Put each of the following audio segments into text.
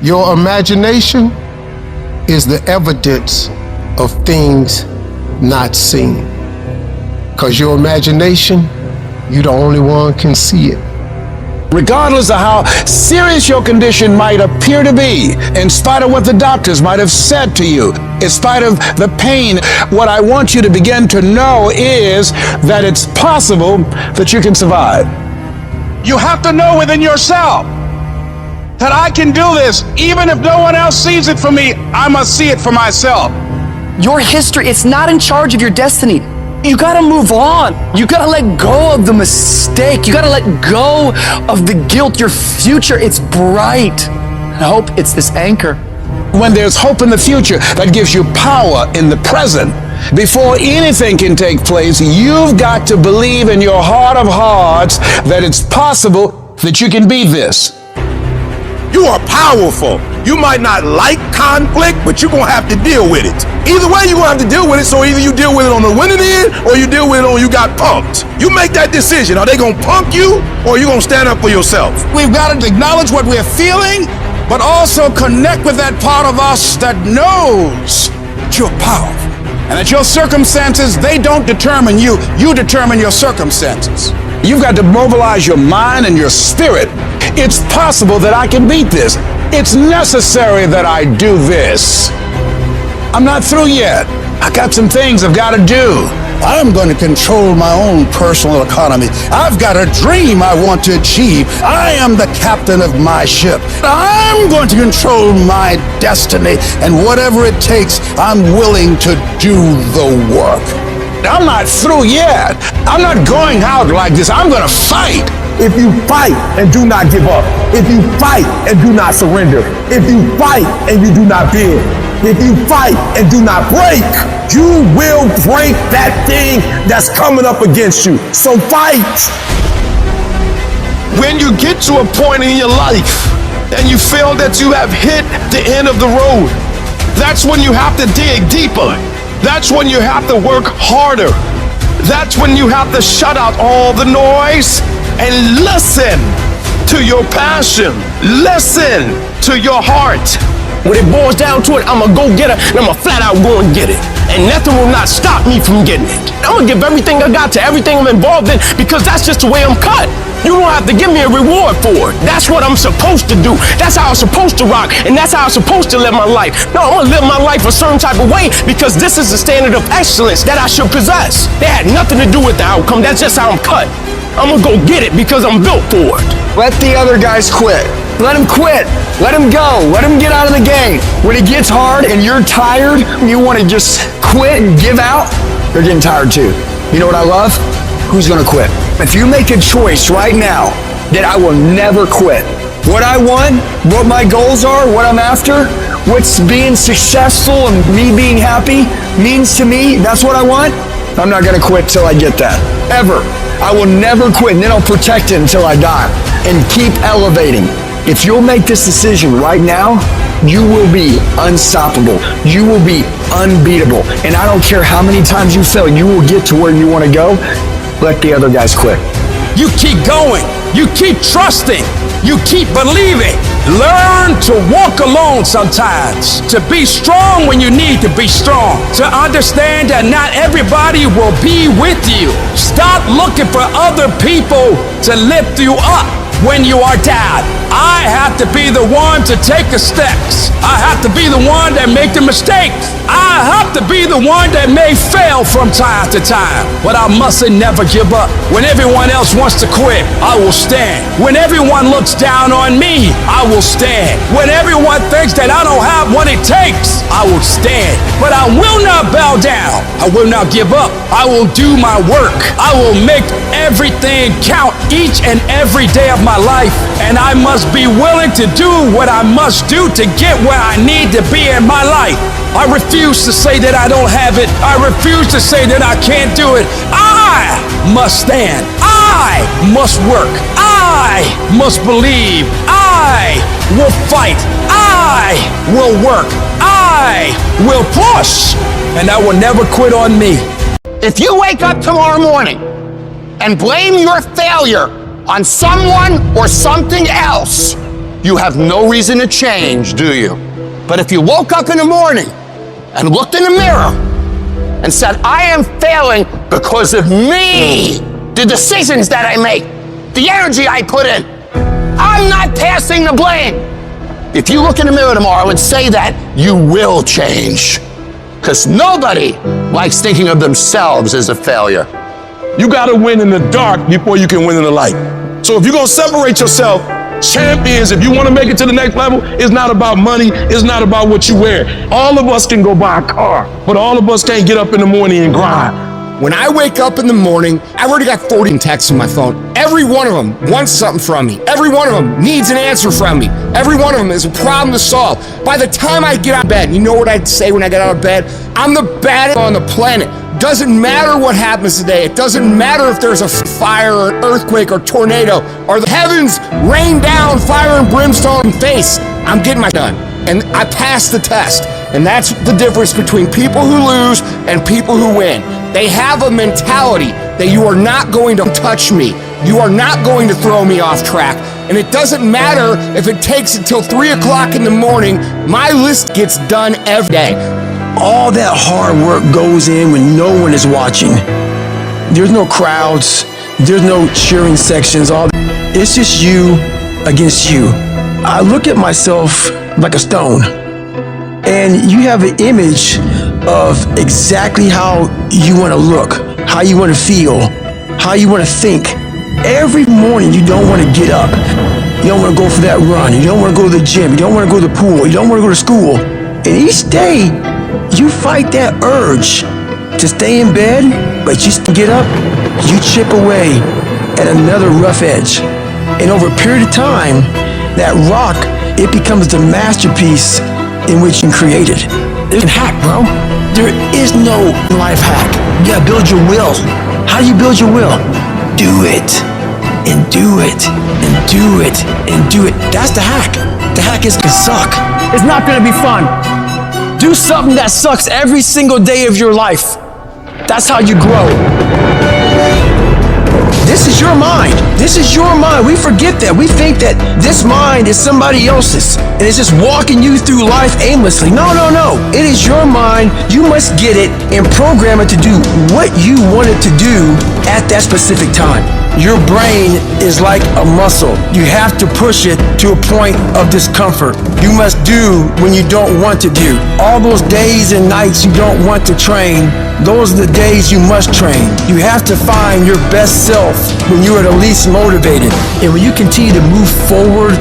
Your imagination is the evidence of things not seen. Because your imagination, you're the only one can see it. Regardless of how serious your condition might appear to be, in spite of what the doctors might have said to you, in spite of the pain, what I want you to begin to know is that it's possible that you can survive. You have to know within yourself that I can do this. Even if no one else sees it for me, I must see it for myself. Your history, it's not in charge of your destiny. You gotta move on. You gotta let go of the mistake. You gotta let go of the guilt. Your future, it's bright. I hope it's this anchor. When there's hope in the future, that gives you power in the present. Before anything can take place, you've got to believe in your heart of hearts that it's possible that you can be this. You are powerful. You might not like conflict, but you're gonna have to deal with it. Either way, you're gonna have to deal with it, so either you deal with it on the winning end, or you deal with it on you got punked. You make that decision. Are they gonna punk you, or are you gonna stand up for yourself? We've got to acknowledge what we're feeling, but also connect with that part of us that knows that you're powerful. And that your circumstances, they don't determine you. You determine your circumstances. You've got to mobilize your mind and your spirit. It's possible that I can beat this. It's necessary that I do this. I'm not through yet. I got some things I've got to do. I'm going to control my own personal economy. I've got a dream I want to achieve. I am the captain of my ship. I'm going to control my destiny, and whatever it takes, I'm willing to do the work. I'm not through yet. I'm not going out like this. I'm going to fight. If you fight and do not give up, if you fight and do not surrender, if you fight and you do not bend, if you fight and do not break, you will break that thing that's coming up against you. So fight. When you get to a point in your life and you feel that you have hit the end of the road, that's when you have to dig deeper. That's when you have to work harder. That's when you have to shut out all the noise and listen to your passion. Listen to your heart. When it boils down to it, I'm a go-getter, and I'm a flat-out go and get it. And nothing will not stop me from getting it. I'm gonna give everything I got to everything I'm involved in, because that's just the way I'm cut. You don't have to give me a reward for it. That's what I'm supposed to do. That's how I'm supposed to rock, and that's how I'm supposed to live my life. No, I'm gonna live my life a certain type of way, because this is the standard of excellence that I should possess. That had nothing to do with the outcome. That's just how I'm cut. I'm gonna go get it because I'm built for it. Let the other guys quit. Let them quit. Let them go. Let them get out of the game. When it gets hard and you're tired, you want to just quit and give out, they're getting tired too. You know what I love? Who's gonna quit? If you make a choice right now that I will never quit, what I want, what my goals are, what I'm after, what's being successful and me being happy means to me, that's what I want, I'm not gonna quit till I get that. Ever. I will never quit, and then I'll protect it until I die and keep elevating. If you'll make this decision right now, you will be unstoppable. You will be unbeatable. And I don't care how many times you fail, you will get to where you want to go. Let the other guys quit. You keep going. You keep trusting. You keep believing. Learn to walk alone sometimes. To be strong when you need to be strong. To understand that not everybody will be with you. Stop looking for other people to lift you up when you are down. I have to be the one to take the steps. I have to be the one that make the mistakes. I have to be the one that may fail from time to time. But I mustn't never give up. When everyone else wants to quit, I will stand. When everyone looks down on me, I will stand. When everyone thinks that I don't have what it takes, I will stand. But I will not bow down. I will not give up. I will do my work. I will make everything count each and every day of my life. And I must be willing to do what I must do to get where I need to be in my life. I refuse to say that I don't have it. I refuse to say that I can't do it. I must stand. I must work. I must believe. I will fight. I will work. I will push. And I will never quit on me. If you wake up tomorrow morning and blame your failure on someone or something else, you have no reason to change, do you? But if you woke up in the morning and looked in the mirror and said, I am failing because of me, the decisions that I make, the energy I put in, I'm not passing the blame. If you look in the mirror tomorrow and say that, you will change. Because nobody likes thinking of themselves as a failure. You gotta win in the dark before you can win in the light. So if you're gonna separate yourself, champions, if you wanna make it to the next level, it's not about money, it's not about what you wear. All of us can go buy a car, but all of us can't get up in the morning and grind. When I wake up in the morning, I've already got 40 texts on my phone. Every one of them wants something from me. Every one of them needs an answer from me. Every one of them is a problem to solve. By the time I get out of bed, you know what I'd say when I get out of bed? I'm the baddest on the planet. Doesn't matter what happens today. It doesn't matter if there's a fire or an earthquake or tornado or the heavens rain down fire and brimstone in face. I'm getting my done. And I passed the test. And that's the difference between people who lose and people who win. They have a mentality that you are not going to touch me. You are not going to throw me off track. And it doesn't matter if it takes until 3 o'clock in the morning, my list gets done every day. All that hard work goes in when no one is watching. There's no crowds, there's no cheering sections, it's just you against you. I look at myself like a stone, and you have an image of exactly how you want to look, how you want to feel, how you want to think. Every morning you don't want to get up. You don't want to go for that run. You don't want to go to the gym. You don't want to go to the pool. You don't want to go to school. And each day you fight that urge to stay in bed, but you still get up, you chip away at another rough edge. And over a period of time, that rock, it becomes the masterpiece in which you created. There's a hack, bro. There is no life hack. You gotta build your will. How do you build your will? Do it, and do it, and do it, and do it. That's the hack. The hack is gonna suck. It's not gonna be fun. Do something that sucks every single day of your life. That's how you grow. This is your mind. This is your mind. We forget that. We think that this mind is somebody else's, and it's just walking you through life aimlessly. No, no, no. It is your mind. You must get it and program it to do what you want it to do at that specific time. Your brain is like a muscle. You have to push it to a point of discomfort. You must do when you don't want to do. All those days and nights you don't want to train, those are the days you must train. You have to find your best self when you are the least motivated. And when you continue to move forward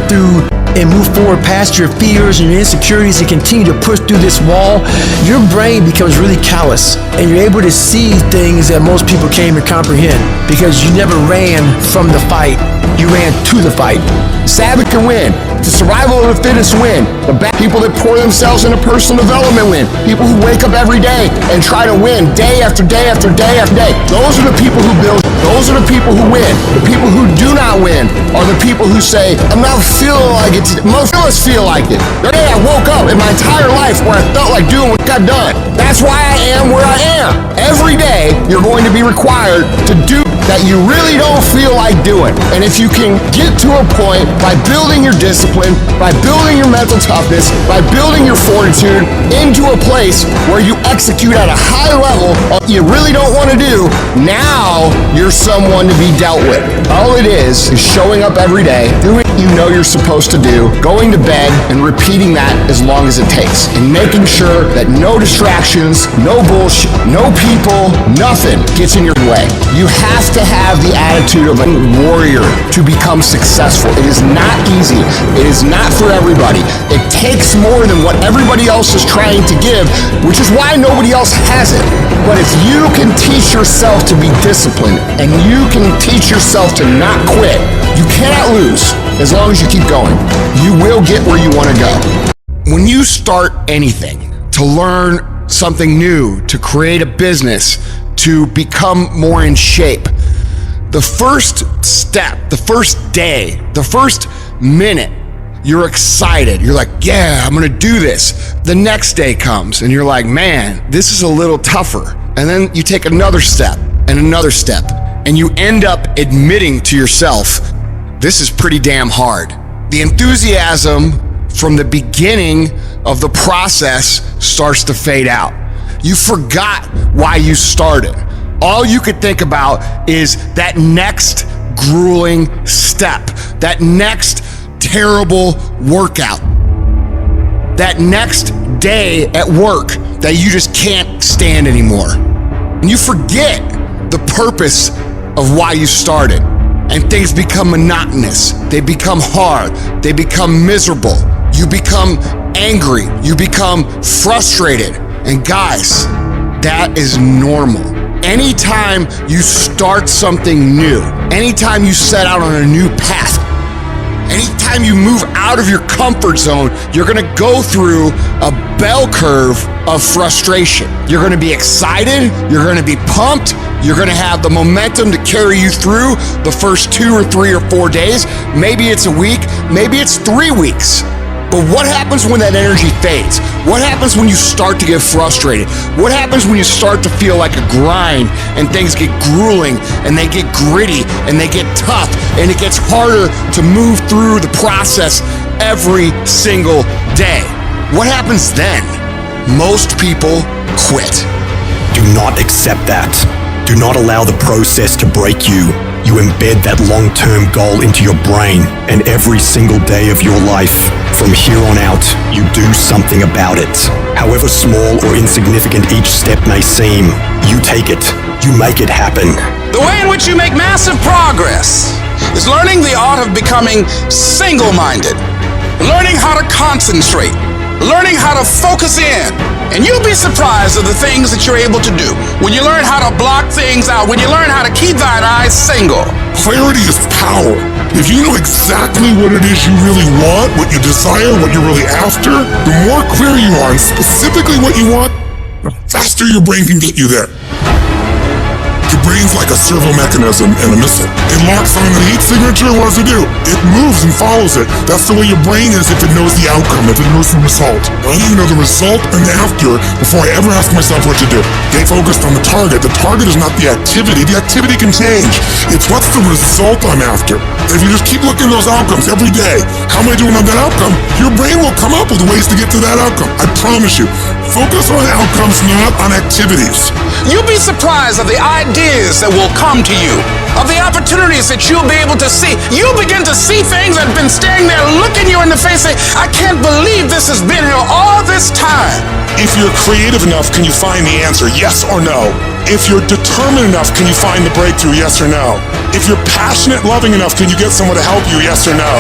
past your fears and your insecurities and continue to push through this wall, your brain becomes really callous and you're able to see things that most people can't even comprehend because you never ran from the fight, you ran to the fight. Savage can win. The survival of the fittest win. The people that pour themselves into personal development win. People who wake up every day and try to win day after day after day after day. Those are the people who build. Those are the people who win. The people who do not win are the people who say, I'm not feeling like it. Most of us feel like it. The day I woke up in my entire life where I felt like doing what I've done. That's why I am where I am. Every day you're going to be required to do that you really don't feel like doing. And if you can get to a point by building your discipline, by building your mental toughness, by building your fortitude into a place where you execute at a high level what you really don't want to do, now you're someone to be dealt with. All it is showing up every day, doing what you know you're supposed to do, going to bed and repeating that as long as it takes, and making sure that no distractions, no bullshit, no people, nothing gets in your way. You have to have the attitude of a warrior to become successful. It is not easy. It is not for everybody. It takes more than what everybody else is trying to give, which is why nobody else has it. But if you can teach yourself to be disciplined and you can teach yourself to not quit, you cannot lose as long as you keep going. You will get where you want to go. When you start anything, to learn something new, to create a business, to become more in shape, the first step, the first day, the first minute, you're excited. You're like, yeah, I'm gonna do this. The next day comes and you're like, man, this is a little tougher. And then you take another step and another step, and you end up admitting to yourself, this is pretty damn hard. the enthusiasm from the beginning of the process starts to fade out. You forgot why you started. All you could think about is that next grueling step, that next terrible workout, that next day at work that you just can't stand anymore. And you forget the purpose of why you started. And things become monotonous. They become hard. They become miserable. You become angry. You become frustrated. And guys, that is normal. Anytime you start something new, anytime you set out on a new path, anytime you move out of your comfort zone, you're gonna go through a bell curve of frustration. You're gonna be excited, you're gonna be pumped, you're gonna have the momentum to carry you through the first 2 or 3 or 4 days. Maybe it's a week, maybe it's 3 weeks. But what happens when that energy fades? What happens when you start to get frustrated? What happens when you start to feel like a grind and things get grueling and they get gritty and they get tough and it gets harder to move through the process every single day? What happens then? Most people quit. Do not accept that. Do not allow the process to break you. You embed that long-term goal into your brain, and every single day of your life, from here on out, you do something about it. However small or insignificant each step may seem, you take it, you make it happen. The way in which you make massive progress is learning the art of becoming single-minded, learning how to concentrate, learning how to focus in. And you'll be surprised at the things that you're able to do when you learn how to block things out, when you learn how to keep thine eyes single. Clarity is power. If you know exactly what it is you really want, what you desire, what you're really after, the more clear you are on specifically what you want, the faster your brain can get you there. Your brain's like a servo mechanism and a missile. It locks on the heat signature, what does it do? It moves and follows it. That's the way your brain is if it knows the outcome, if it knows the result. I need to know the result and the after before I ever ask myself what to do. Get focused on the target. The target is not the activity. The activity can change. It's what's the result I'm after. If you just keep looking at those outcomes every day, how am I doing on that outcome? Your brain will come up with ways to get to that outcome. I promise you. Focus on outcomes, not on activities. You'll be surprised at the ideas that will come to you, of the opportunities that you'll be able to see. You'll begin to see things that have been staring there, looking you in the face, saying, I can't believe this has been here all this time. If you're creative enough, can you find the answer? Yes or no? If you're determined enough, can you find the breakthrough? Yes or no? If you're passionate, loving enough, can you get someone to help you? Yes or no?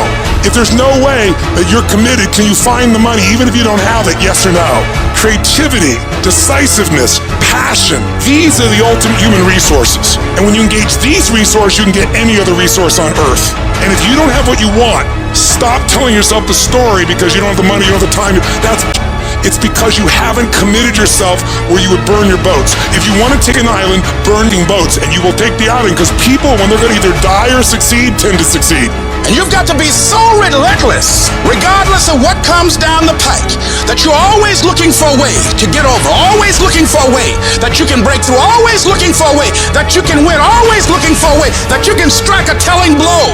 If there's no way that you're committed, can you find the money even if you don't have it? Yes or no? Creativity, decisiveness, passion, these are the ultimate human resources. And when you engage these resources, you can get any other resource on earth. And if you don't have what you want, stop telling yourself the story because you don't have the money, you don't have the time. It's because you haven't committed yourself where you would burn your boats. If you want to take an island, burning boats, and you will take the island because people, when they're going to either die or succeed, tend to succeed. And you've got to be so relentless, regardless of what comes down the pike, that you're always looking for a way to get over, always looking for a way that you can break through, always looking for a way that you can win, always looking for a way that you can strike a telling blow.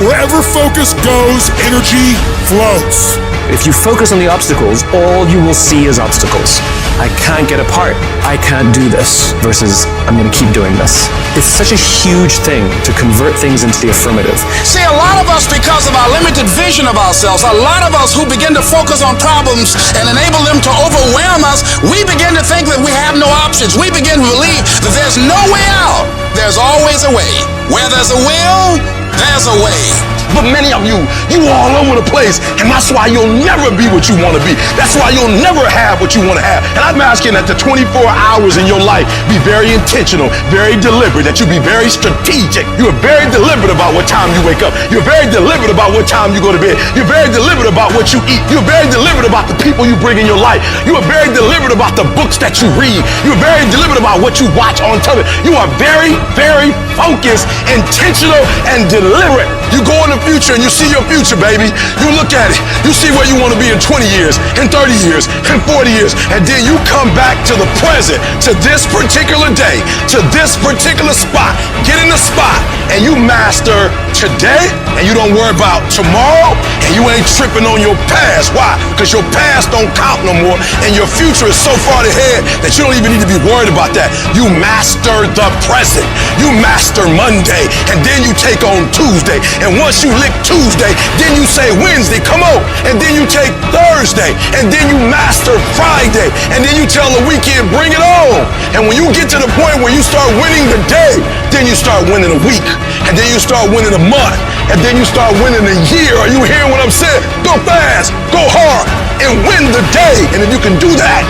Wherever focus goes, energy flows. If you focus on the obstacles, all you will see is obstacles. I can't get apart. I can't do this versus I'm going to keep doing this. It's such a huge thing to convert things into the affirmative. See, a lot of us, because of our limited vision of ourselves, a lot of us who begin to focus on problems and enable them to overwhelm us, we begin to think that we have no options. We begin to believe that there's no way out. There's always a way. Where there's a will, there's a way. But many of you all over the place, and that's why you'll never be what you want to be. That's why you'll never have what you want to have. And I'm asking that the 24 hours in your life be very intentional, very deliberate, that you be very strategic. You're very deliberate about what time you wake up. You're very deliberate about what time you go to bed. You're very deliberate about what you eat. You're very deliberate about the people you bring in your life. You are very deliberate about the books that you read. You're very deliberate about what you watch on television. You are very, very focused, intentional, and deliberate. You go in the future and you see your future, baby. You look at it. You see where you want to be in 20 years, in 30 years, in 40 years. And then you come back to the present, to this particular day, to this particular spot. Get in the spot and you master today, and you don't worry about tomorrow, and you ain't tripping on your past. Why? Because your past don't count no more, and your future is so far ahead that you don't even need to be worried about that. You master the present. You master Monday, and then you take on Tuesday. And once you lick Tuesday, then you say Wednesday, come on. And then you take Thursday, and then you master Friday, and then you tell the weekend, bring it on. And when you get to the point where you start winning the day, then you start winning a week, and then you start winning a month, and then you start winning a year. Are you hearing what I'm saying? Go fast, go hard, and win the day. And if you can do that,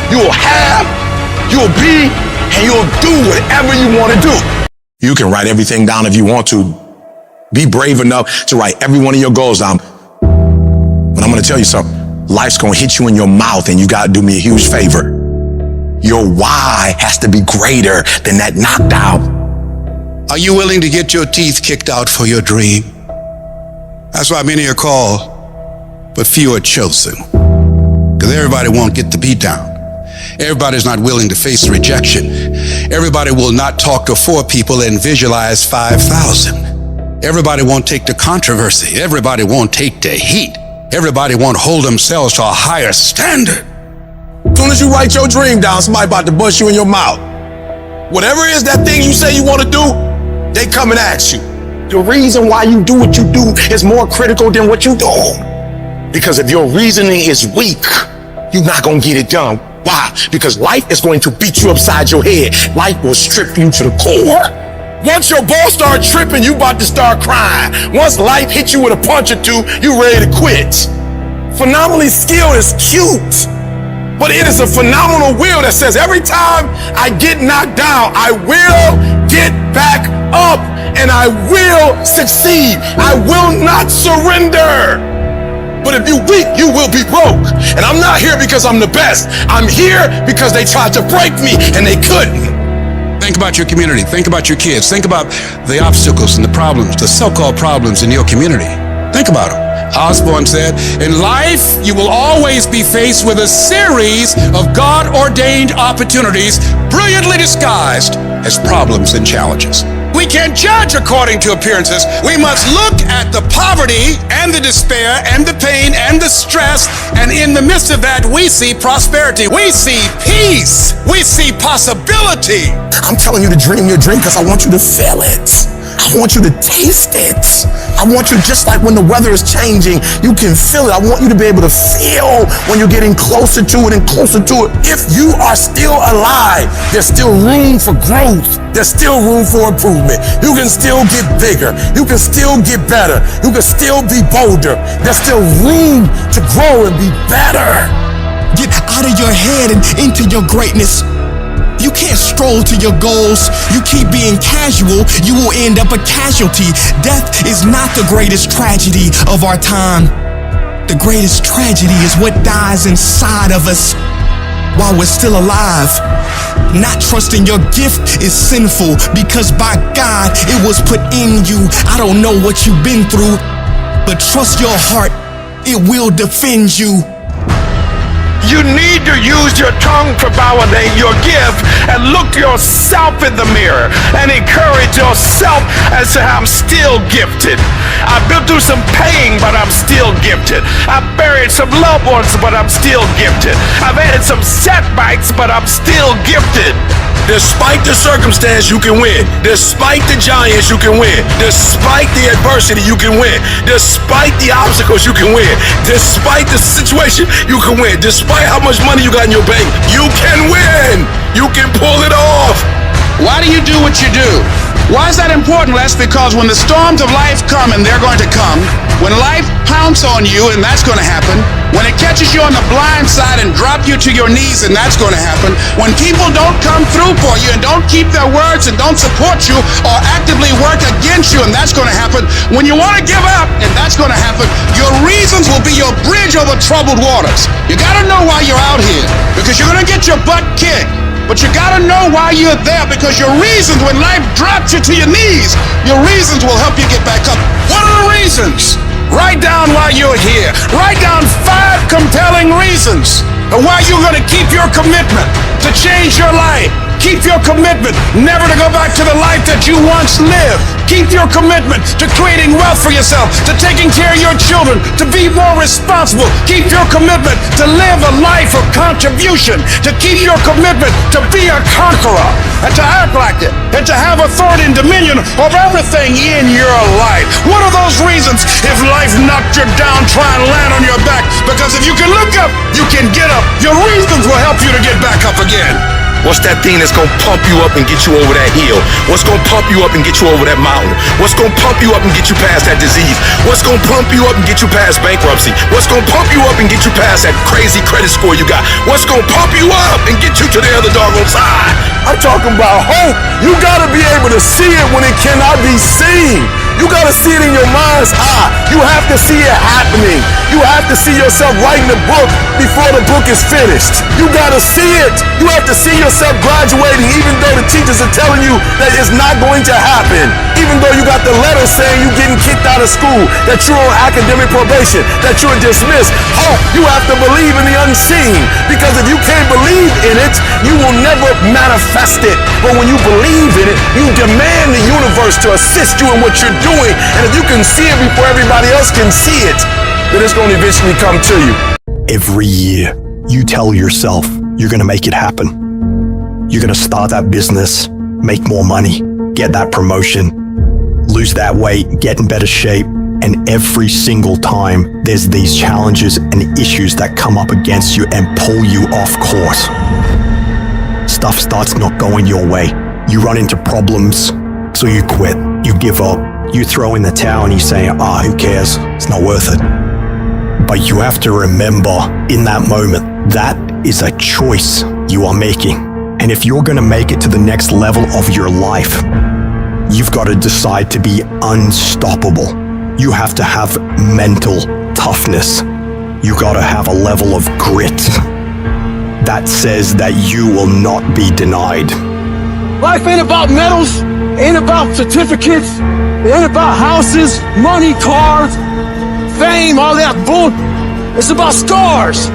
you'll have, you'll be, and you'll do whatever you want to do. You can write everything down if you want to. Be brave enough to write every one of your goals down. But I'm going to tell you something. Life's going to hit you in your mouth, and you got to do me a huge favor. Your why has to be greater than that knockdown. Are you willing to get your teeth kicked out for your dream? That's why many are called, but few are chosen. Because everybody won't get the beat down. Everybody's not willing to face rejection. Everybody will not talk to 4 people and visualize 5,000. Everybody won't take the controversy. Everybody won't take the heat. Everybody won't hold themselves to a higher standard. As soon as you write your dream down, somebody about to bust you in your mouth. Whatever it is that thing you say you want to do, they come and ask you. The reason why you do what you do is more critical than what you do. Because if your reasoning is weak, you're not going to get it done. Why? Because life is going to beat you upside your head. Life will strip you to the core. Once your ball start tripping, you about to start crying. Once life hits you with a punch or two, you ready to quit. Phenomenally skilled is cute, but it is a phenomenal will that says every time I get knocked down, I will get back up and I will succeed. I will not surrender. But if you weak, you will be broke. And I'm not here because I'm the best. I'm here because they tried to break me and they couldn't. Think about your community. Think about your kids. Think about the obstacles and the problems, the so-called problems in your community. Think about them. Osborne said, in life, you will always be faced with a series of God-ordained opportunities brilliantly disguised as problems and challenges. We can't judge according to appearances. We must look at the poverty and the despair and the pain and the stress, and in the midst of that, we see prosperity. We see peace. We see possibility. I'm telling you to dream your dream because I want you to feel it. I want you to taste it. I want you, just like when the weather is changing, you can feel it. I want you to be able to feel when you're getting closer to it and closer to it. If you are still alive, there's still room for growth. There's still room for improvement. You can still get bigger. You can still get better. You can still be bolder. There's still room to grow and be better. Get out of your head and into your greatness. You can't stroll to your goals. You keep being casual, you will end up a casualty. Death is not the greatest tragedy of our time. The greatest tragedy is what dies inside of us while we're still alive. Not trusting your gift is sinful because by God, it was put in you. I don't know what you've been through, but trust your heart, it will defend you. You need to use your tongue to validate your gift and look yourself in the mirror and encourage yourself as to I'm still gifted. I've been through some pain, but I'm still gifted. I've buried some loved ones, but I'm still gifted. I've had some setbacks, but I'm still gifted. Despite the circumstance, you can win. Despite the giants, you can win. Despite the adversity, you can win. Despite the obstacles, you can win. Despite the situation, you can win. Despite how much money you got in your bank, you can win. You can pull it off. Why do you do what you do? Why is that important, Les? Because when the storms of life come, and they're going to come, when life pounces on you, and that's going to happen, when it catches you on the blind side and drop you to your knees, and that's going to happen, when people don't come through for you and don't keep their words and don't support you or actively work against you, and that's going to happen, when you want to give up, and that's going to happen, your reasons will be your bridge over troubled waters. You got to know why you're out here, because you're going to get your butt kicked. But you gotta know why you're there, because your reasons, when life drops you to your knees, your reasons will help you get back up. What are the reasons? Write down why you're here. Write down 5 compelling reasons of why you're gonna keep your commitment to change your life. Keep your commitment never to go back to the life that you once lived. Keep your commitment to creating wealth for yourself, to taking care of your children, to be more responsible. Keep your commitment to live a life of contribution, to keep your commitment to be a conqueror, and to act like it, and to have authority and dominion of everything in your life. What are those reasons if life knocked you down, try and land on your back? Because if you can look up, you can get up. Your reasons will help you to get back up again. What's that thing that's gonna pump you up and get you over that hill? What's gonna pump you up and get you over that mountain? What's gonna pump you up and get you past that disease? What's gonna pump you up and get you past bankruptcy? What's gonna pump you up and get you past that crazy credit score you got? What's gonna pump you up and get you to the other doggone side? I'm talking about hope. You gotta be able to see it when it cannot be seen. You gotta see it in your mind's eye. You have to see it happening. You have to see yourself writing the book before the book is finished. You gotta see it. You have to see yourself graduating, even though the teachers are telling you that it's not going to happen. Even though you got the letter saying you're getting kicked out of school, that you're on academic probation, that you're dismissed. Hope, you have to believe in the unseen. Because if you can't believe in it, you will never manifest it. But when you believe in it, you demand the universe to assist you in what you're doing. And if you can see it before everybody else can see it, then it's going to eventually come to you. Every year, you tell yourself you're going to make it happen. You're going to start that business, make more money, get that promotion, lose that weight, get in better shape. And every single time, there's these challenges and issues that come up against you and pull you off course. Stuff starts not going your way. You run into problems, so you quit, you give up, you throw in the towel and you say, who cares? It's not worth it. But you have to remember in that moment, that is a choice you are making. And if you're gonna make it to the next level of your life, you've got to decide to be unstoppable. You have to have mental toughness. You gotta have a level of grit that says that you will not be denied. Life ain't about medals, ain't about certificates, it ain't about houses, money, cars, fame, all that bull. It's about scars.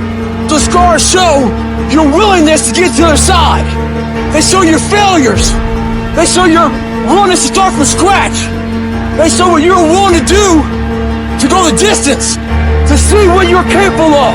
The scars show your willingness to get to the other side. They show your failures. They show your willingness to start from scratch. They show what you're willing to do to go the distance, to see what you're capable of.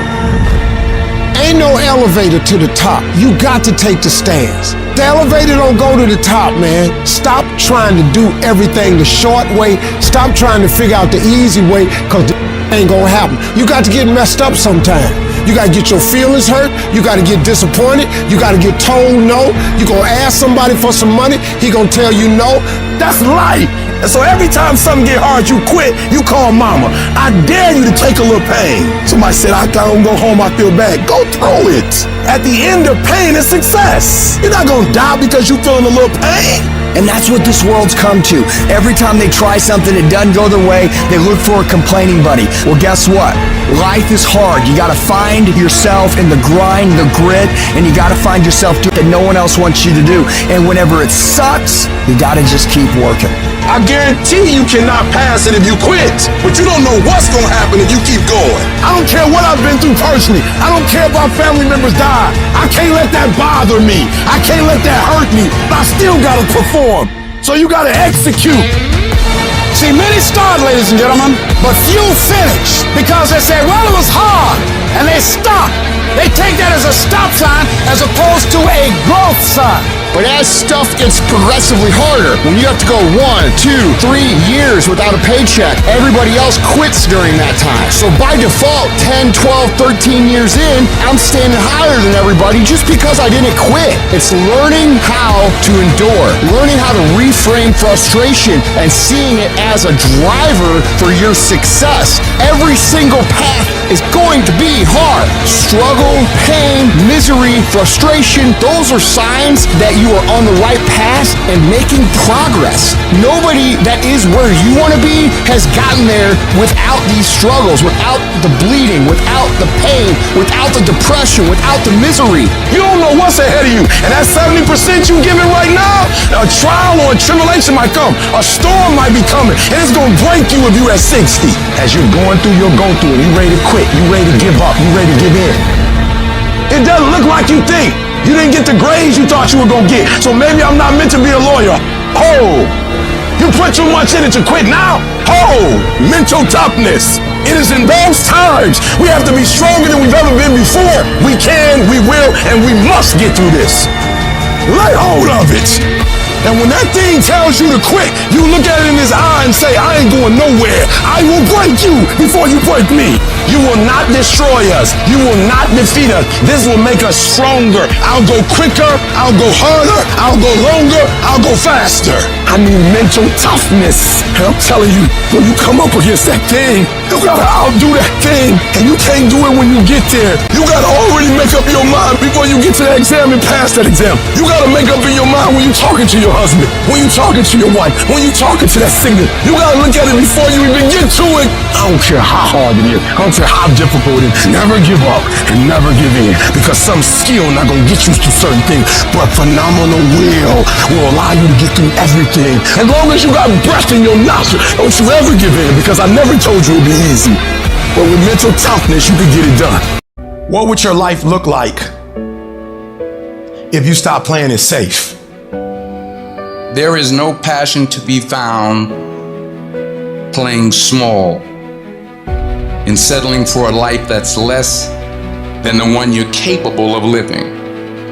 Ain't no elevator to the top. You got to take the stairs. The elevator don't go to the top, man. Stop trying to do everything the short way. Stop trying to figure out the easy way, because ain't gonna happen. You got to get messed up sometime. You gotta get your feelings hurt. You gotta get disappointed. You gotta get told no. You gonna ask somebody for some money. He gonna tell you no. That's life. And so every time something get hard, you quit, you call mama. I dare you to take a little pain. Somebody said, I don't go home, I feel bad. Go through it. At the end of pain is success. You're not gonna die because you feeling a little pain. And that's what this world's come to. Every time they try something, it doesn't go their way, they look for a complaining buddy. Well, guess what? Life is hard. You gotta find yourself in the grind, the grit, and you gotta find yourself doing that no one else wants you to do. And whenever it sucks, you gotta just keep working. I guarantee you cannot pass it if you quit. But you don't know what's gonna happen if you keep going. I don't care what I've been through personally. I don't care if our family members die. I can't let that bother me. I can't let that hurt me. But I still gotta perform. So you gotta execute. See, many start, ladies and gentlemen, but few finish, because they say, well, it was hard, and they stop. They take that as a stop sign as opposed to a growth sign. But as stuff gets progressively harder, when you have to go 1, 2, 3 years without a paycheck, everybody else quits during that time. So by default, 10, 12, 13 years in, I'm standing higher than everybody just because I didn't quit. It's learning how to endure, learning how to reframe frustration and seeing it as a driver for your success. Every single path is going to be hard. struggle, pain, misery, frustration, those are signs that you are on the right path and making progress. Nobody that is where you want to be has gotten there without these struggles, without the bleeding, without the pain, without the depression, without the misery. You don't know what's ahead of you. And that 70% you giving right now, a trial or a tribulation might come. A storm might be coming. And it's going to break you if you're at 60. As you're going through your go-through and you ready to quit, you ready to give up, you ready to give in. It doesn't look like you think. You didn't get the grades you thought you were going to get. So maybe I'm not meant to be a lawyer. Oh, you put too much in it to quit now? Oh, mental toughness. It is in those times we have to be stronger than we've ever been before. We can, we will, and we must get through this. Lay hold of it. And when that thing tells you to quit, you look at it in his eye and say, I ain't going nowhere. I will break you before you break me. You will not destroy us. You will not defeat us. This will make us stronger. I'll go quicker. I'll go harder. I'll go longer. I'll go faster. I need mental toughness. And I'm telling you, when you come up against that thing, you gotta outdo that thing. And you can't do it when you get there. You gotta already make up your mind before you get to that exam and pass that exam. You gotta make up in your mind when you're talking to your husband, when you're talking to your wife, when you're talking to that singer. You gotta look at it before you even get to it. I don't care how hard it is. I don't care how difficult it is. Never give up and never give in. Because some skill not gonna get you to certain things, but phenomenal will allow you to get through everything. As long as you got breath in your nostril, don't you ever give in, because I never told you it'd be easy. But with mental toughness, you can get it done. What would your life look like if you stopped playing it safe? There is no passion to be found playing small and settling for a life that's less than the one you're capable of living.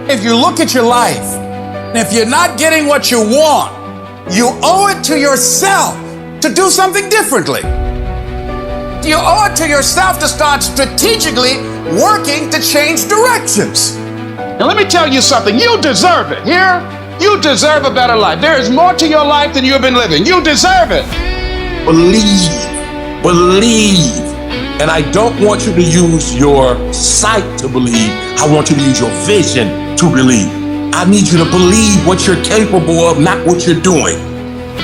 If you look at your life, and if you're not getting what you want, you owe it to yourself to do something differently. You owe it to yourself to start strategically working to change directions. Now let me tell you something, you deserve it. Here, you deserve a better life. There is more to your life than you've been living. You deserve it. Believe. And I don't want you to use your sight to believe. I want you to use your vision to believe. I need you to believe what you're capable of, not what you're doing.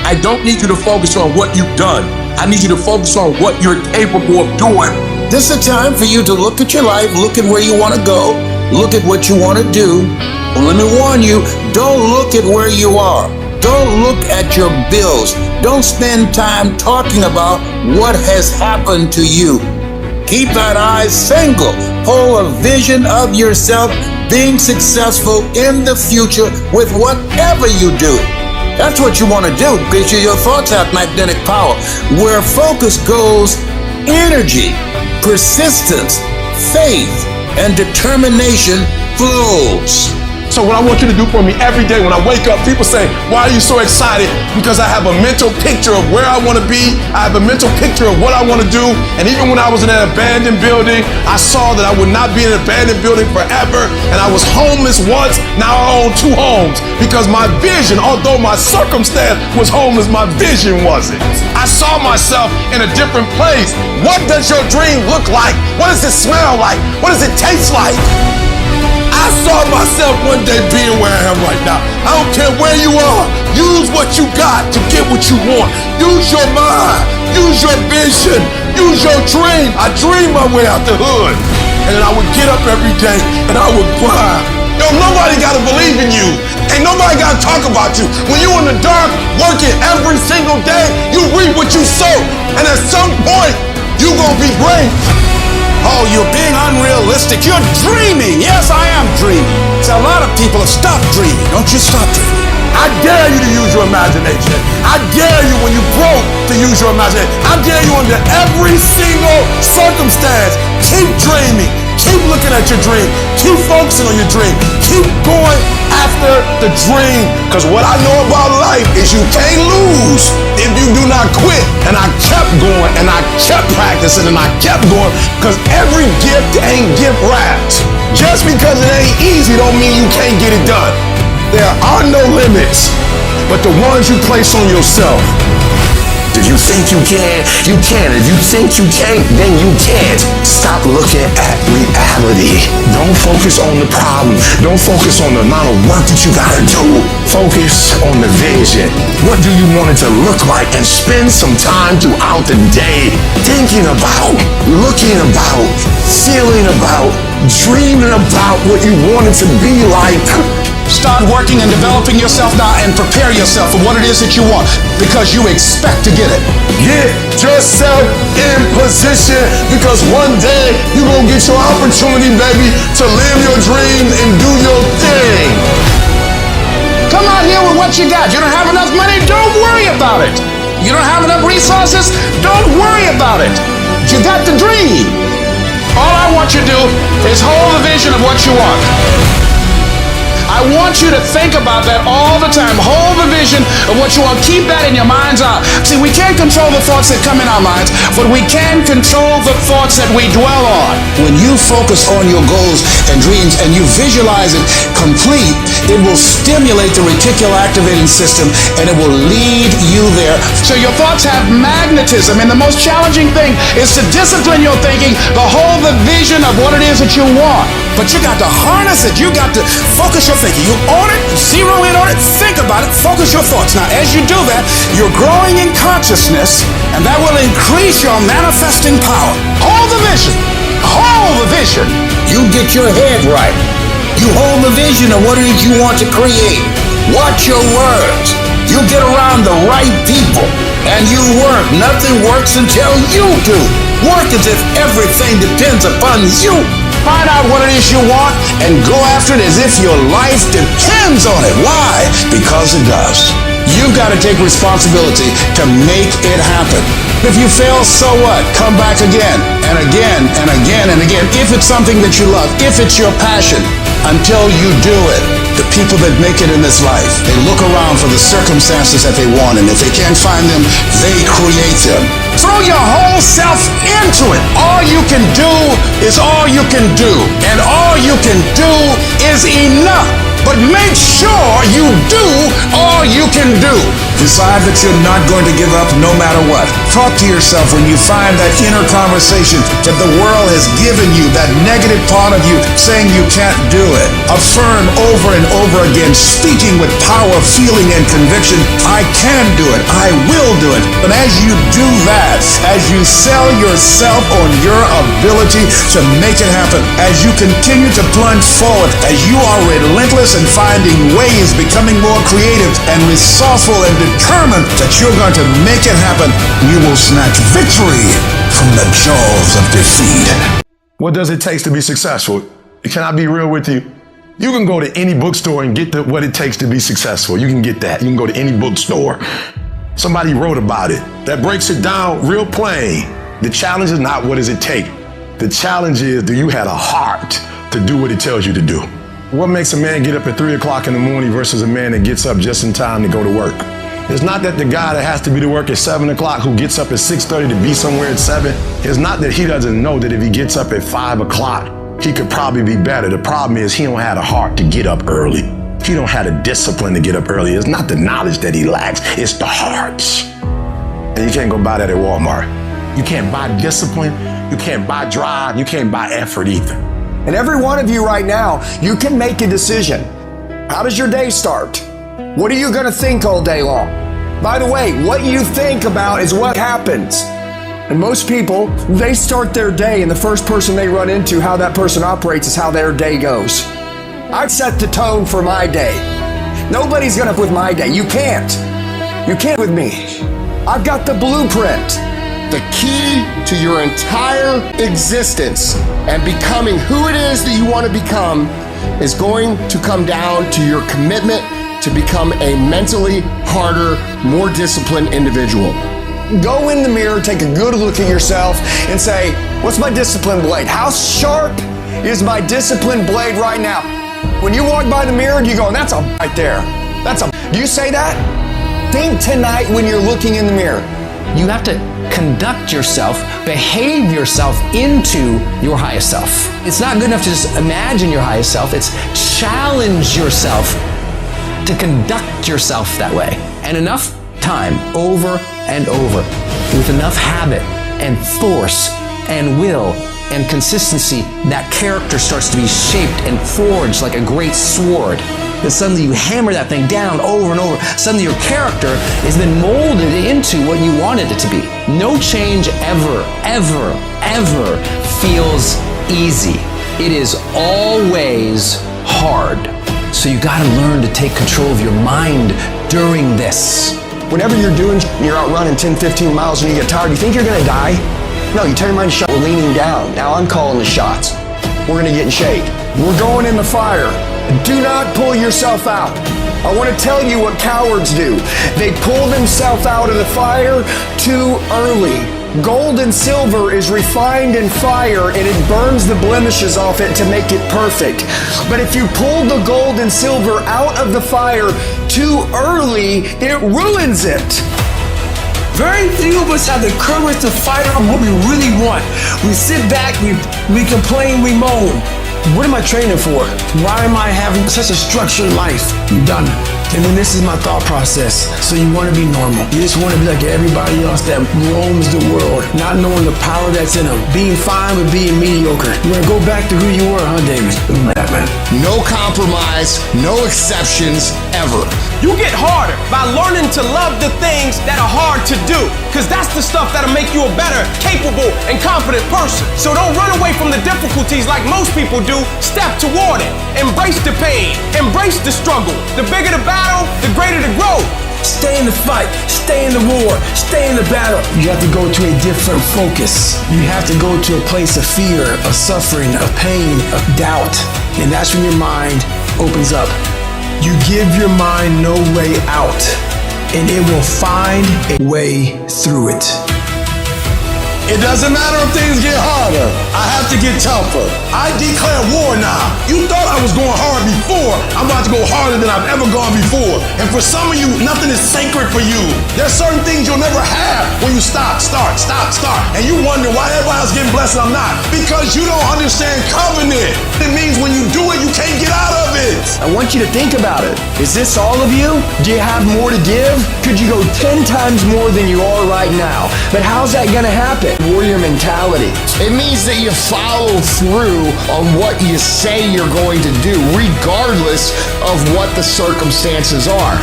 I don't need you to focus on what you've done. I need you to focus on what you're capable of doing. This is a time for you to look at your life, look at where you want to go, look at what you want to do. Well, let me warn you, don't look at where you are. Don't look at your bills. Don't spend time talking about what has happened to you. Keep that eye single. Hold a vision of yourself being successful in the future with whatever you do. That's what you want to do, because your thoughts have magnetic power. Where focus goes, energy, persistence, faith, and determination flows. So what I want you to do for me every day when I wake up, people say, why are you so excited? Because I have a mental picture of where I want to be. I have a mental picture of what I want to do. And even when I was in an abandoned building, I saw that I would not be in an abandoned building forever. And I was homeless once, now I own 2 homes. Because my vision, although my circumstance was homeless, my vision wasn't. I saw myself in a different place. What does your dream look like? What does it smell like? What does it taste like? I saw myself one day being where I am right now. I don't care where you are. Use what you got to get what you want. Use your mind. Use your vision. Use your dream. I dreamed my way out the hood. And then I would get up every day and I would grind. Yo, nobody got to believe in you. Ain't nobody got to talk about you. When you in the dark, working every single day, you reap what you sow. And at some point, you going to be great. Oh, you're being unrealistic. You're dreaming. Yes, I am dreaming. So a lot of people have stopped dreaming. Don't you stop dreaming. I dare you to use your imagination. I dare you when you broke to use your imagination. I dare you under every single circumstance. Keep dreaming. Keep looking at your dream. Keep focusing on your dream. Keep going after the dream. Because what I know about life is you can't lose if you do not quit. And I kept going and I kept practicing and I kept going, because every gift ain't gift wrapped. Just because it ain't easy don't mean you can't get it done. There are no limits, but the ones you place on yourself. If you think you can, you can. If you think you can't, then you can't. Stop looking at reality. Don't focus on the problem. Don't focus on the amount of work that you gotta do. Focus on the vision. What do you want it to look like? And spend some time throughout the day thinking about, looking about, feeling about, dreaming about what you want it to be like. Start working and developing yourself now and prepare yourself for what it is that you want because you expect to get it. Get yourself in position because one day you're going to get your opportunity, baby, to live your dreams and do your thing. Come out here with what you got. You don't have enough money? Don't worry about it. You don't have enough resources? Don't worry about it. You got the dream. All I want you to do is hold the vision of what you want. I want you to think about that all the time. Hold the vision of what you want. Keep that in your mind's eye. See, we can't control the thoughts that come in our minds, but we can control the thoughts that we dwell on. When you focus on your goals and dreams and you visualize it complete, it will stimulate the reticular activating system and it will lead you there. So your thoughts have magnetism, and the most challenging thing is to discipline your thinking, to hold the vision of what it is that you want. But you got to harness it. You got to focus your thinking. You own it, zero in on it, think about it, focus your thoughts. Now, as you do that, you're growing in consciousness, and that will increase your manifesting power. Hold the vision. Hold the vision. You get your head right. You hold the vision of what it is you want to create. Watch your words. You get around the right people, and you work. Nothing works until you do. Work as if everything depends upon you. Find out what it is you want and go after it as if your life depends on it. Why? Because it does. You've got to take responsibility to make it happen. If you fail, so what? Come back again and again and again and again. If it's something that you love, if it's your passion, until you do it. The people that make it in this life, they look around for the circumstances that they want, and if they can't find them, they create them. Throw your whole self into it. All you can do is all you can do, and all you can do is enough. But make sure you do all you can do. Decide that you're not going to give up no matter what. Talk to yourself when you find that inner conversation that the world has given you, that negative part of you saying you can't do it. Affirm over and over again, speaking with power, feeling, and conviction, I can do it. I will do it. But as you do that, as you sell yourself on your ability to make it happen, as you continue to plunge forward, as you are relentless in finding ways, becoming more creative and resourceful and determined that you're going to make it happen, you will snatch victory from the jaws of defeat. What does it take to be successful? Can I be real with you? You can go to any bookstore and get what it takes to be successful. You can get that. You can go to any bookstore. Somebody wrote about it. That breaks it down real plain. The challenge is not what does it take. The challenge is, do you have a heart to do what it tells you to do? What makes a man get up at 3 o'clock in the morning versus a man that gets up just in time to go to work? It's not that the guy that has to be to work at 7 o'clock who gets up at 6:30 to be somewhere at 7. It's not that he doesn't know that if he gets up at 5 o'clock, he could probably be better. The problem is he don't have the heart to get up early. He don't have the discipline to get up early. It's not the knowledge that he lacks, it's the hearts. And you can't go buy that at Walmart. You can't buy discipline, you can't buy drive, you can't buy effort either. And every one of you right now, you can make a decision. How does your day start? What are you going to think all day long? By the way, what you think about is what happens. And most people, they start their day, and the first person they run into, how that person operates is how their day goes. I set the tone for my day. Nobody's going to with my day. You can't. You can't with me. I've got the blueprint. The key to your entire existence and becoming who it is that you want to become is going to come down to your commitment to become a mentally harder, more disciplined individual. Go in the mirror, take a good look at yourself and say, what's my discipline blade? How sharp is my discipline blade right now? When you walk by the mirror, you go, that's a right there. That's a, do you say that? Think tonight when you're looking in the mirror. You have to conduct yourself, behave yourself into your highest self. It's not good enough to just imagine your highest self. It's challenge yourself to conduct yourself that way. And enough time, over and over. With enough habit and force and will and consistency, that character starts to be shaped and forged like a great sword. Then suddenly you hammer that thing down over and over. Suddenly your character has been molded into what you wanted it to be. No change ever, ever, ever feels easy. It is always hard. So you gotta learn to take control of your mind during this. Whenever you're out running 10, 15 miles and you get tired, you think you're gonna die? No, you turn your mind to shot. We're leaning down. Now I'm calling the shots. We're gonna get in shape. We're going in the fire. Do not pull yourself out. I want to tell you what cowards do. They pull themselves out of the fire too early. Gold and silver is refined in fire and it burns the blemishes off it to make it perfect. But if you pull the gold and silver out of the fire too early, it ruins it. Very few of us have the courage to fight on what we really want. We sit back, we complain, we moan. What am I training for? Why am I having such a structured life? Done. And then this is my thought process. So you want to be normal. You just want to be like everybody else that roams the world, not knowing the power that's in them. Being fine with being mediocre. You want to go back to who you were, huh, David? Man. No compromise, no exceptions, ever. You get harder by learning to love the things that are hard to do. Because that's the stuff that'll make you a better, capable, and confident person. So don't run away from the difficulties like most people do. Step toward it. Embrace the pain. Embrace the struggle. The bigger the battle, the greater the growth. Stay in the fight, stay in the war, stay in the battle. You have to go to a different focus. You have to go to a place of fear, of suffering, of pain, of doubt. And that's when your mind opens up. You give your mind no way out, and it will find a way through it. It doesn't matter if things get harder. I have to get tougher. I declare war now. You thought I was going hard before. I'm about to go harder than I've ever gone before. And for some of you, nothing is sacred for you. There's certain things you'll never have when you start. And you wonder why everybody else getting blessed and I'm not. Because you don't understand covenant. It means when you do it, you can't get out of it. I want you to think about it. Is this all of you? Do you have more to give? Could you go 10 times more than you are right now? But how's that gonna happen? Warrior mentality. It means that you follow through on what you say you're going to do, regardless of what the circumstances are.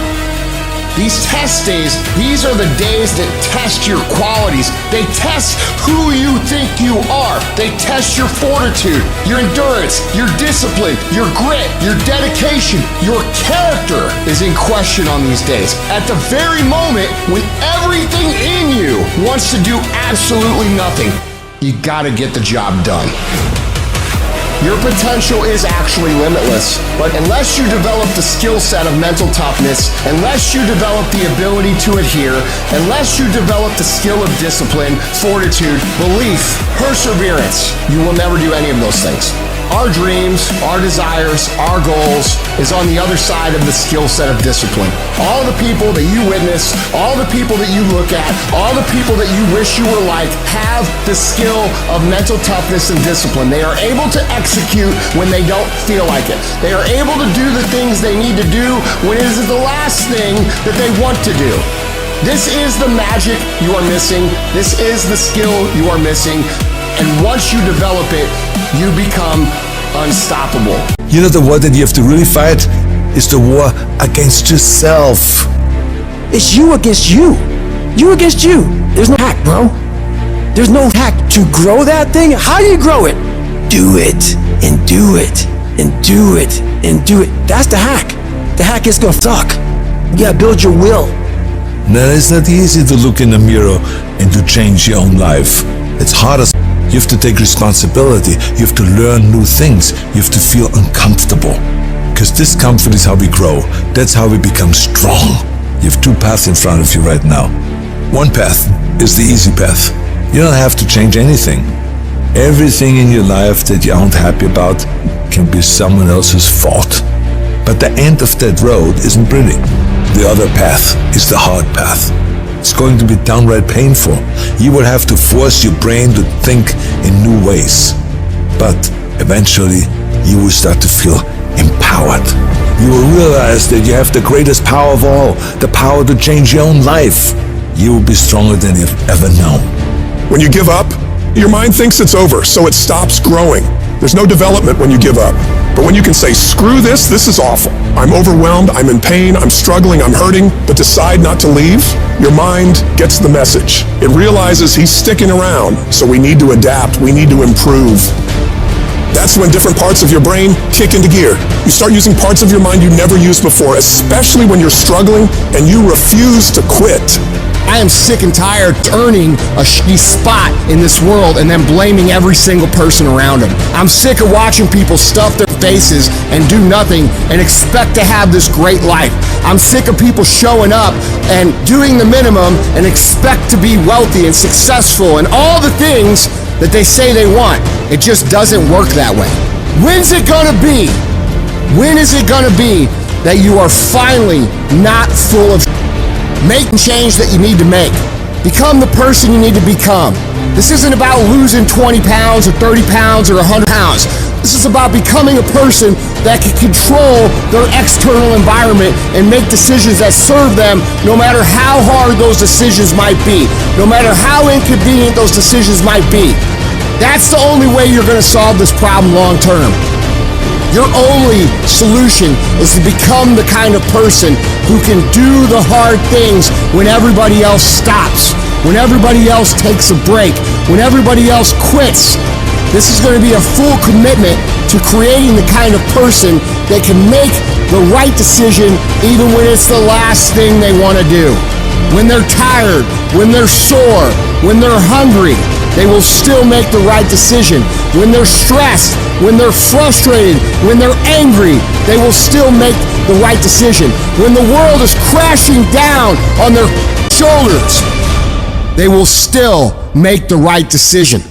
These test days, these are the days that test your qualities. They test who you think you are. They test your fortitude, your endurance, your discipline, your grit, your dedication. Your character is in question on these days. At the very moment when everything in you wants to do absolutely nothing, you gotta get the job done. Your potential is actually limitless, but unless you develop the skill set of mental toughness, unless you develop the ability to adhere, unless you develop the skill of discipline, fortitude, belief, perseverance, you will never do any of those things. Our dreams, our desires, our goals is on the other side of the skill set of discipline. All the people that you witness, all the people that you look at, all the people that you wish you were like have the skill of mental toughness and discipline. They are able to execute when they don't feel like it. They are able to do the things they need to do when it is the last thing that they want to do. This is the magic you are missing. This is the skill you are missing. And once you develop it, you become unstoppable. You know, the war that you have to really fight is the war against yourself. It's you against you. You against you. There's no hack, bro. There's no hack to grow that thing. How do you grow it? Do it, and do it, and do it, and do it. That's the hack. The hack is gonna suck. You gotta build your will. Now, it's not easy to look in the mirror and to change your own life. It's hard as you have to take responsibility. You have to learn new things. You have to feel uncomfortable. Because discomfort is how we grow. That's how we become strong. You have two paths in front of you right now. One path is the easy path. You don't have to change anything. Everything in your life that you aren't happy about can be someone else's fault. But the end of that road isn't pretty. The other path is the hard path. It's going to be downright painful. You will have to force your brain to think in new ways. But eventually, you will start to feel empowered. you will realize that you have the greatest power of all, the power to change your own life. You will be stronger than you've ever known. When you give up, your mind thinks it's over, so it stops growing. There's no development when you give up. But when you can say, screw this is awful. I'm overwhelmed, I'm in pain, I'm struggling, I'm hurting, but decide not to leave, your mind gets the message. It realizes he's sticking around, so we need to adapt, we need to improve. That's when different parts of your brain kick into gear. You start using parts of your mind you never used before, especially when you're struggling and you refuse to quit. I am sick and tired of earning a shitty spot in this world and then blaming every single person around them. I'm sick of watching people stuff their faces and do nothing and expect to have this great life. I'm sick of people showing up and doing the minimum and expect to be wealthy and successful and all the things that they say they want. It just doesn't work that way. When's it gonna be? When is it gonna be that you are finally not full of Make the change that you need to make. Become the person you need to become. This isn't about losing 20 pounds or 30 pounds or 100 pounds. This is about becoming a person that can control their external environment and make decisions that serve them no matter how hard those decisions might be, no matter how inconvenient those decisions might be. That's the only way you're going to solve this problem long term. Your only solution is to become the kind of person who can do the hard things when everybody else stops, when everybody else takes a break, when everybody else quits. This is going to be a full commitment to creating the kind of person that can make the right decision even when it's the last thing they want to do. When they're tired, when they're sore, when they're hungry, they will still make the right decision. When they're stressed, when they're frustrated, when they're angry, they will still make the right decision. When the world is crashing down on their shoulders, they will still make the right decision.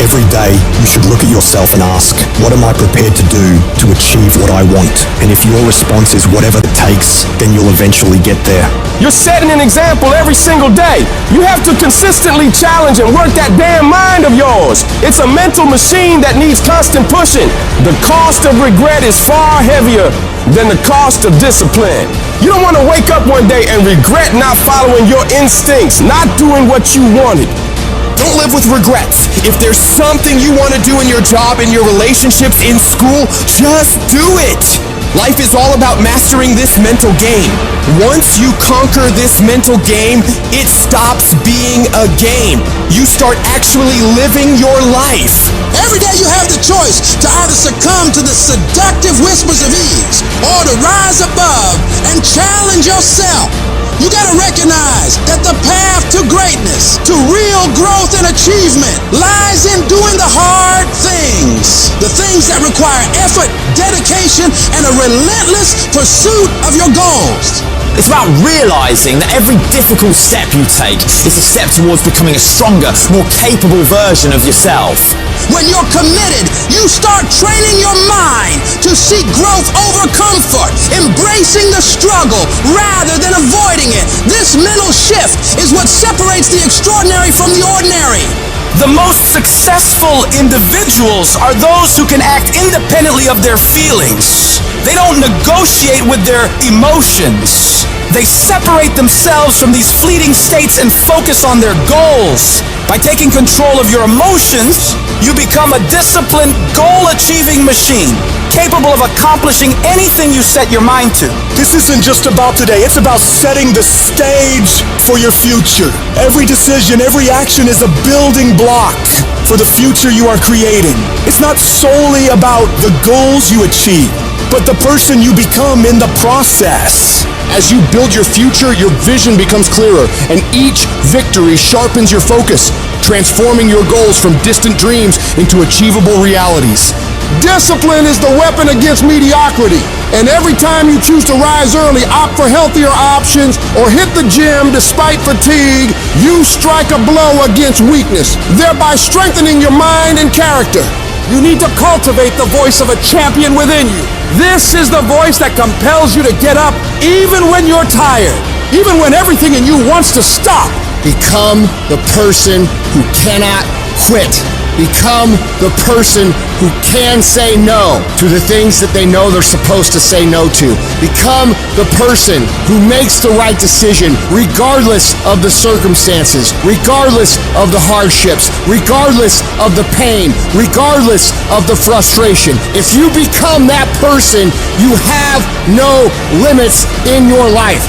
Every day, you should look at yourself and ask, what am I prepared to do to achieve what I want? And if your response is whatever it takes, then you'll eventually get there. You're setting an example every single day. You have to consistently challenge and work that damn mind of yours. It's a mental machine that needs constant pushing. The cost of regret is far heavier than the cost of discipline. You don't want to wake up one day and regret not following your instincts, not doing what you wanted. Don't live with regrets. If there's something you want to do in your job, in your relationships, in school, just do it. Life is all about mastering this mental game. Once you conquer this mental game, it stops being a game. You start actually living your life. Every day you have the choice to either succumb to the seductive whispers of ease or to rise above and challenge yourself. You gotta recognize that the path to greatness, to real growth and achievement, lies in doing the hard things. The things that require effort, dedication, and a relentless pursuit of your goals. It's about realizing that every difficult step you take is a step towards becoming a stronger, more capable version of yourself. When you're committed, you start training your mind to seek growth over comfort, embracing the struggle rather than avoiding it. This mental shift is what separates the extraordinary from the ordinary. The most successful individuals are those who can act independently of their feelings. They don't negotiate with their emotions. They separate themselves from these fleeting states and focus on their goals. By taking control of your emotions, you become a disciplined, goal-achieving machine, capable of accomplishing anything you set your mind to. This isn't just about today, it's about setting the stage for your future. Every decision, every action is a building block for the future you are creating. It's not solely about the goals you achieve, but the person you become in the process. As you build your future, your vision becomes clearer, and each victory sharpens your focus, transforming your goals from distant dreams into achievable realities. Discipline is the weapon against mediocrity. And every time you choose to rise early, opt for healthier options, or hit the gym despite fatigue, you strike a blow against weakness, thereby strengthening your mind and character. You need to cultivate the voice of a champion within you. This is the voice that compels you to get up even when you're tired, even when everything in you wants to stop. Become the person who cannot quit. Become the person who can say no to the things that they know they're supposed to say no to. Become the person who makes the right decision regardless of the circumstances, regardless of the hardships, regardless of the pain, regardless of the frustration. If you become that person, you have no limits in your life.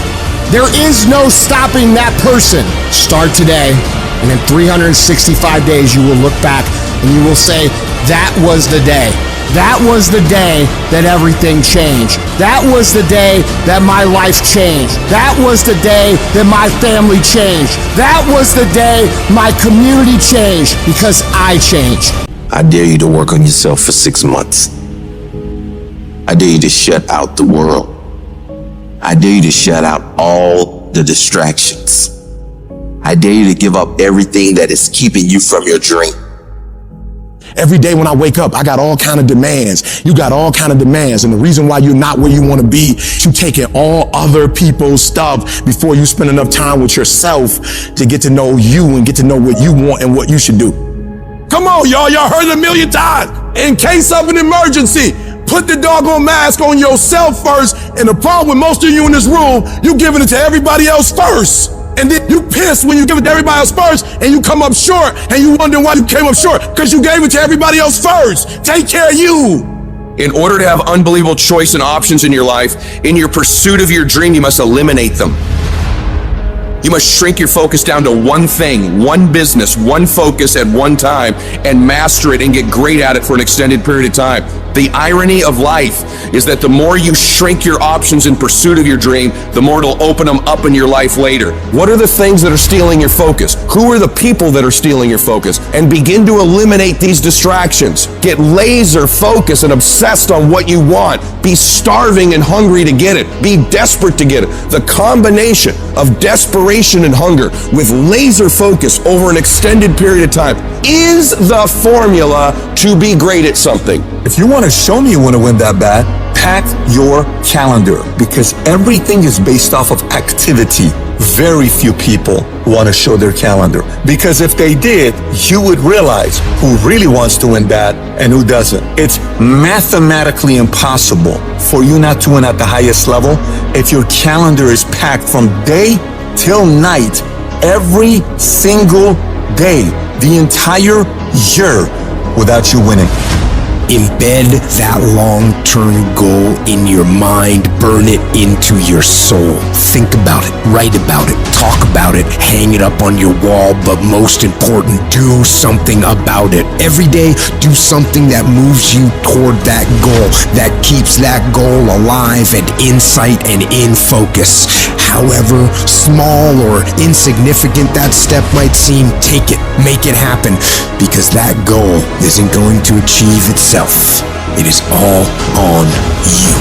There is no stopping that person. Start today. And in 365 days, you will look back and you will say, that was the day. That was the day that everything changed. That was the day that my life changed. That was the day that my family changed. That was the day my community changed because I changed. I dare you to work on yourself for 6 months. I dare you to shut out the world. I dare you to shut out all the distractions. I dare you to give up everything that is keeping you from your dream. Every day when I wake up, I got all kind of demands. You got all kind of demands. And the reason why you're not where you want to be, you taking all other people's stuff before you spend enough time with yourself to get to know you and get to know what you want and what you should do. Come on, y'all. Y'all heard it a million times. In case of an emergency, put the doggone mask on yourself first. And the problem with most of you in this room, you giving it to everybody else first. And then you pissed when you give it to everybody else first and you come up short and you wonder why you came up short because you gave it to everybody else first. Take care of you. In order to have unbelievable choice and options in your life, in your pursuit of your dream, you must eliminate them. You must shrink your focus down to one thing, one business, one focus at one time, and master it and get great at it for an extended period of time. The irony of life is that the more you shrink your options in pursuit of your dream, the more it'll open them up in your life later. What are the things that are stealing your focus? Who are the people that are stealing your focus? And begin to eliminate these distractions. Get laser focused and obsessed on what you want. Be starving and hungry to get it. Be desperate to get it. The combination of desperation and hunger with laser focus over an extended period of time is the formula to be great at something. If you want to show me you want to win that bad, pack your calendar, because everything is based off of activity. Very few people want to show their calendar, because if they did, you would realize who really wants to win bad and who doesn't. It's mathematically impossible for you not to win at the highest level if your calendar is packed from day till night, every single day, the entire year, without you winning. Embed that long-term goal in your mind. Burn it into your soul. Think about it, write about it, talk about it, hang it up on your wall, but most important, do something about it. Every day, do something that moves you toward that goal, that keeps that goal alive and in sight and in focus. However small or insignificant that step might seem, take it, make it happen, because that goal isn't going to achieve itself. It is all on you.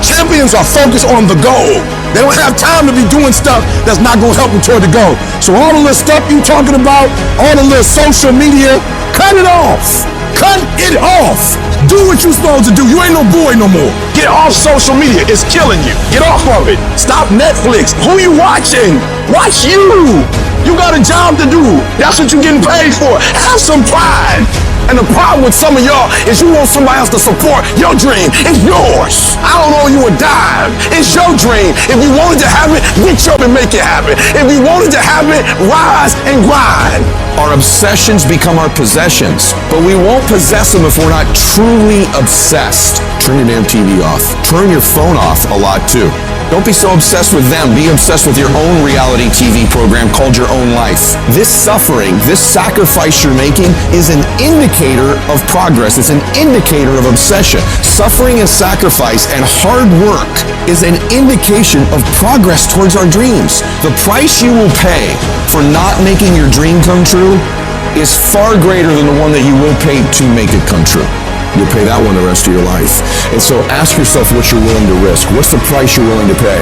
Champions are focused on the goal. They don't have time to be doing stuff that's not going to help them toward the goal. So all the little stuff you talking about, all the little social media, cut it off. Cut it off. Do what you're supposed to do. You ain't no boy no more. Get off social media. It's killing you. Get off of it. Stop Netflix. Who you watching? Watch you. You got a job to do. That's what you're getting paid for. Have some pride. And the problem with some of y'all is you want somebody else to support your dream. It's yours. I don't owe you a dime. It's your dream. If you wanted to have it, get up and make it happen. If you wanted to have it, rise and grind. Our obsessions become our possessions, but we won't possess them if we're not truly obsessed. Turn your damn TV off. Turn your phone off a lot too. Don't be so obsessed with them. Be obsessed with your own reality TV program called your own life. This suffering, this sacrifice you're making is an indicator of progress. It's an indicator of obsession. Suffering and sacrifice and hard work is an indication of progress towards our dreams. The price you will pay for not making your dream come true is far greater than the one that you will pay to make it come true. You'll pay that one the rest of your life. And so ask yourself what you're willing to risk. What's the price you're willing to pay?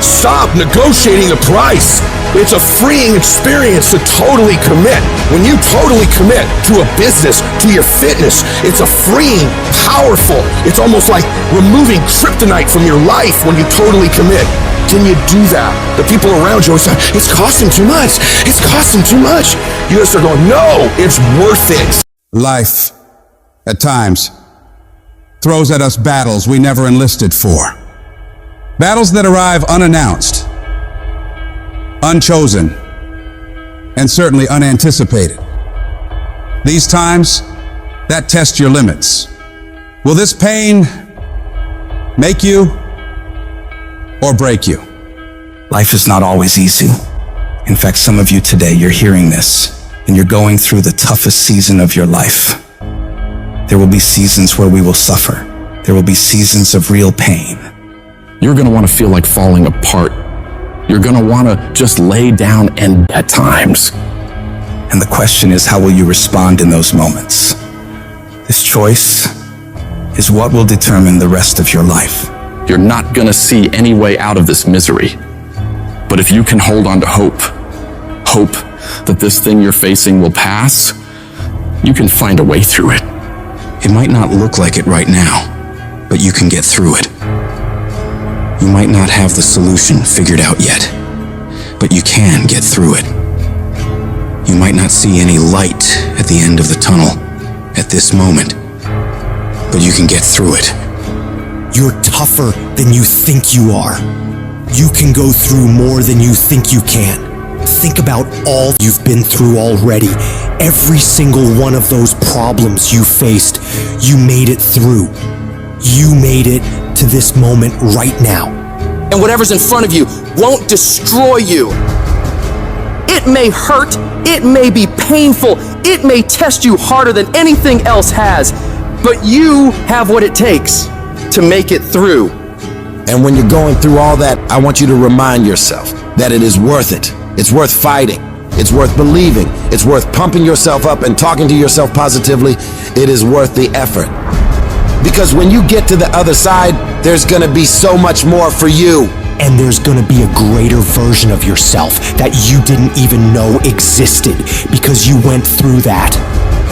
Stop negotiating the price. It's a freeing experience to totally commit. When you totally commit to a business, to your fitness, it's a freeing, powerful, it's almost like removing kryptonite from your life when you totally commit. can you do that? The people around you always say, it's costing too much. It's costing too much. You gotta start going, no, it's worth it. Life, at times, throws at us battles we never enlisted for. Battles that arrive unannounced, unchosen, and certainly unanticipated. These times that test your limits. Will this pain make you or break you? Life is not always easy. In fact, some of you today, you're hearing this and you're going through the toughest season of your life. There will be seasons where we will suffer. There will be seasons of real pain. You're gonna wanna feel like falling apart. You're gonna wanna just lay down and at times. And the question is, how will you respond in those moments? This choice is what will determine the rest of your life. You're not gonna see any way out of this misery. But if you can hold on to hope that this thing you're facing will pass, you can find a way through it. It might not look like it right now, but you can get through it. You might not have the solution figured out yet, but you can get through it. You might not see any light at the end of the tunnel at this moment, but you can get through it. You're tougher than you think you are. You can go through more than you think you can. Think about all you've been through already. Every single one of those problems you faced, you made it through. You made it to this moment right now. And whatever's in front of you won't destroy you. It may hurt, it may be painful, it may test you harder than anything else has, but you have what it takes to make it through. And when you're going through all that, I want you to remind yourself that it is worth it. It's worth fighting. It's worth believing. It's worth pumping yourself up and talking to yourself positively. It is worth the effort. Because when you get to the other side, there's gonna be so much more for you. And there's gonna be a greater version of yourself that you didn't even know existed because you went through that.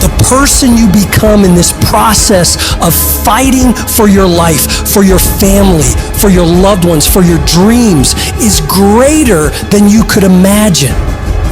The person you become in this process of fighting for your life, for your family, for your loved ones, for your dreams is greater than you could imagine.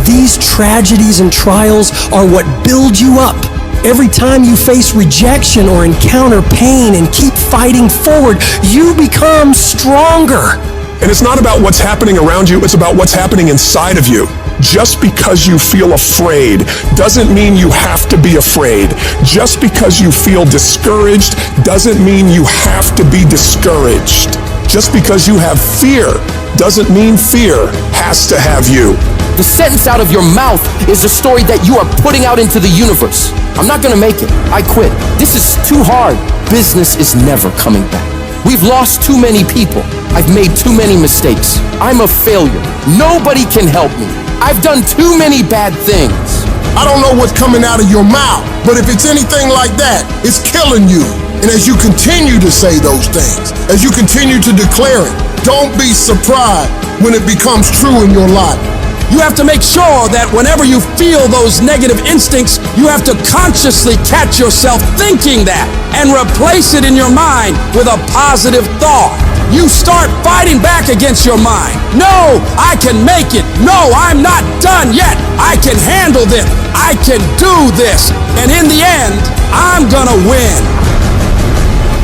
These tragedies and trials are what build you up. Every time you face rejection or encounter pain and keep fighting forward, you become stronger. And it's not about what's happening around you, it's about what's happening inside of you. Just because you feel afraid doesn't mean you have to be afraid. Just because you feel discouraged doesn't mean you have to be discouraged. Just because you have fear doesn't mean fear has to have you. The sentence out of your mouth is the story that you are putting out into the universe. I'm not gonna make it. I quit. This is too hard. Business is never coming back. We've lost too many people. I've made too many mistakes. I'm a failure. Nobody can help me. I've done too many bad things. I don't know what's coming out of your mouth, but if it's anything like that, it's killing you. And as you continue to say those things, as you continue to declare it, don't be surprised when it becomes true in your life. You have to make sure that whenever you feel those negative instincts, you have to consciously catch yourself thinking that and replace it in your mind with a positive thought. You start fighting back against your mind. No, I can make it. No, I'm not done yet. I can handle this. I can do this. And in the end, I'm gonna win.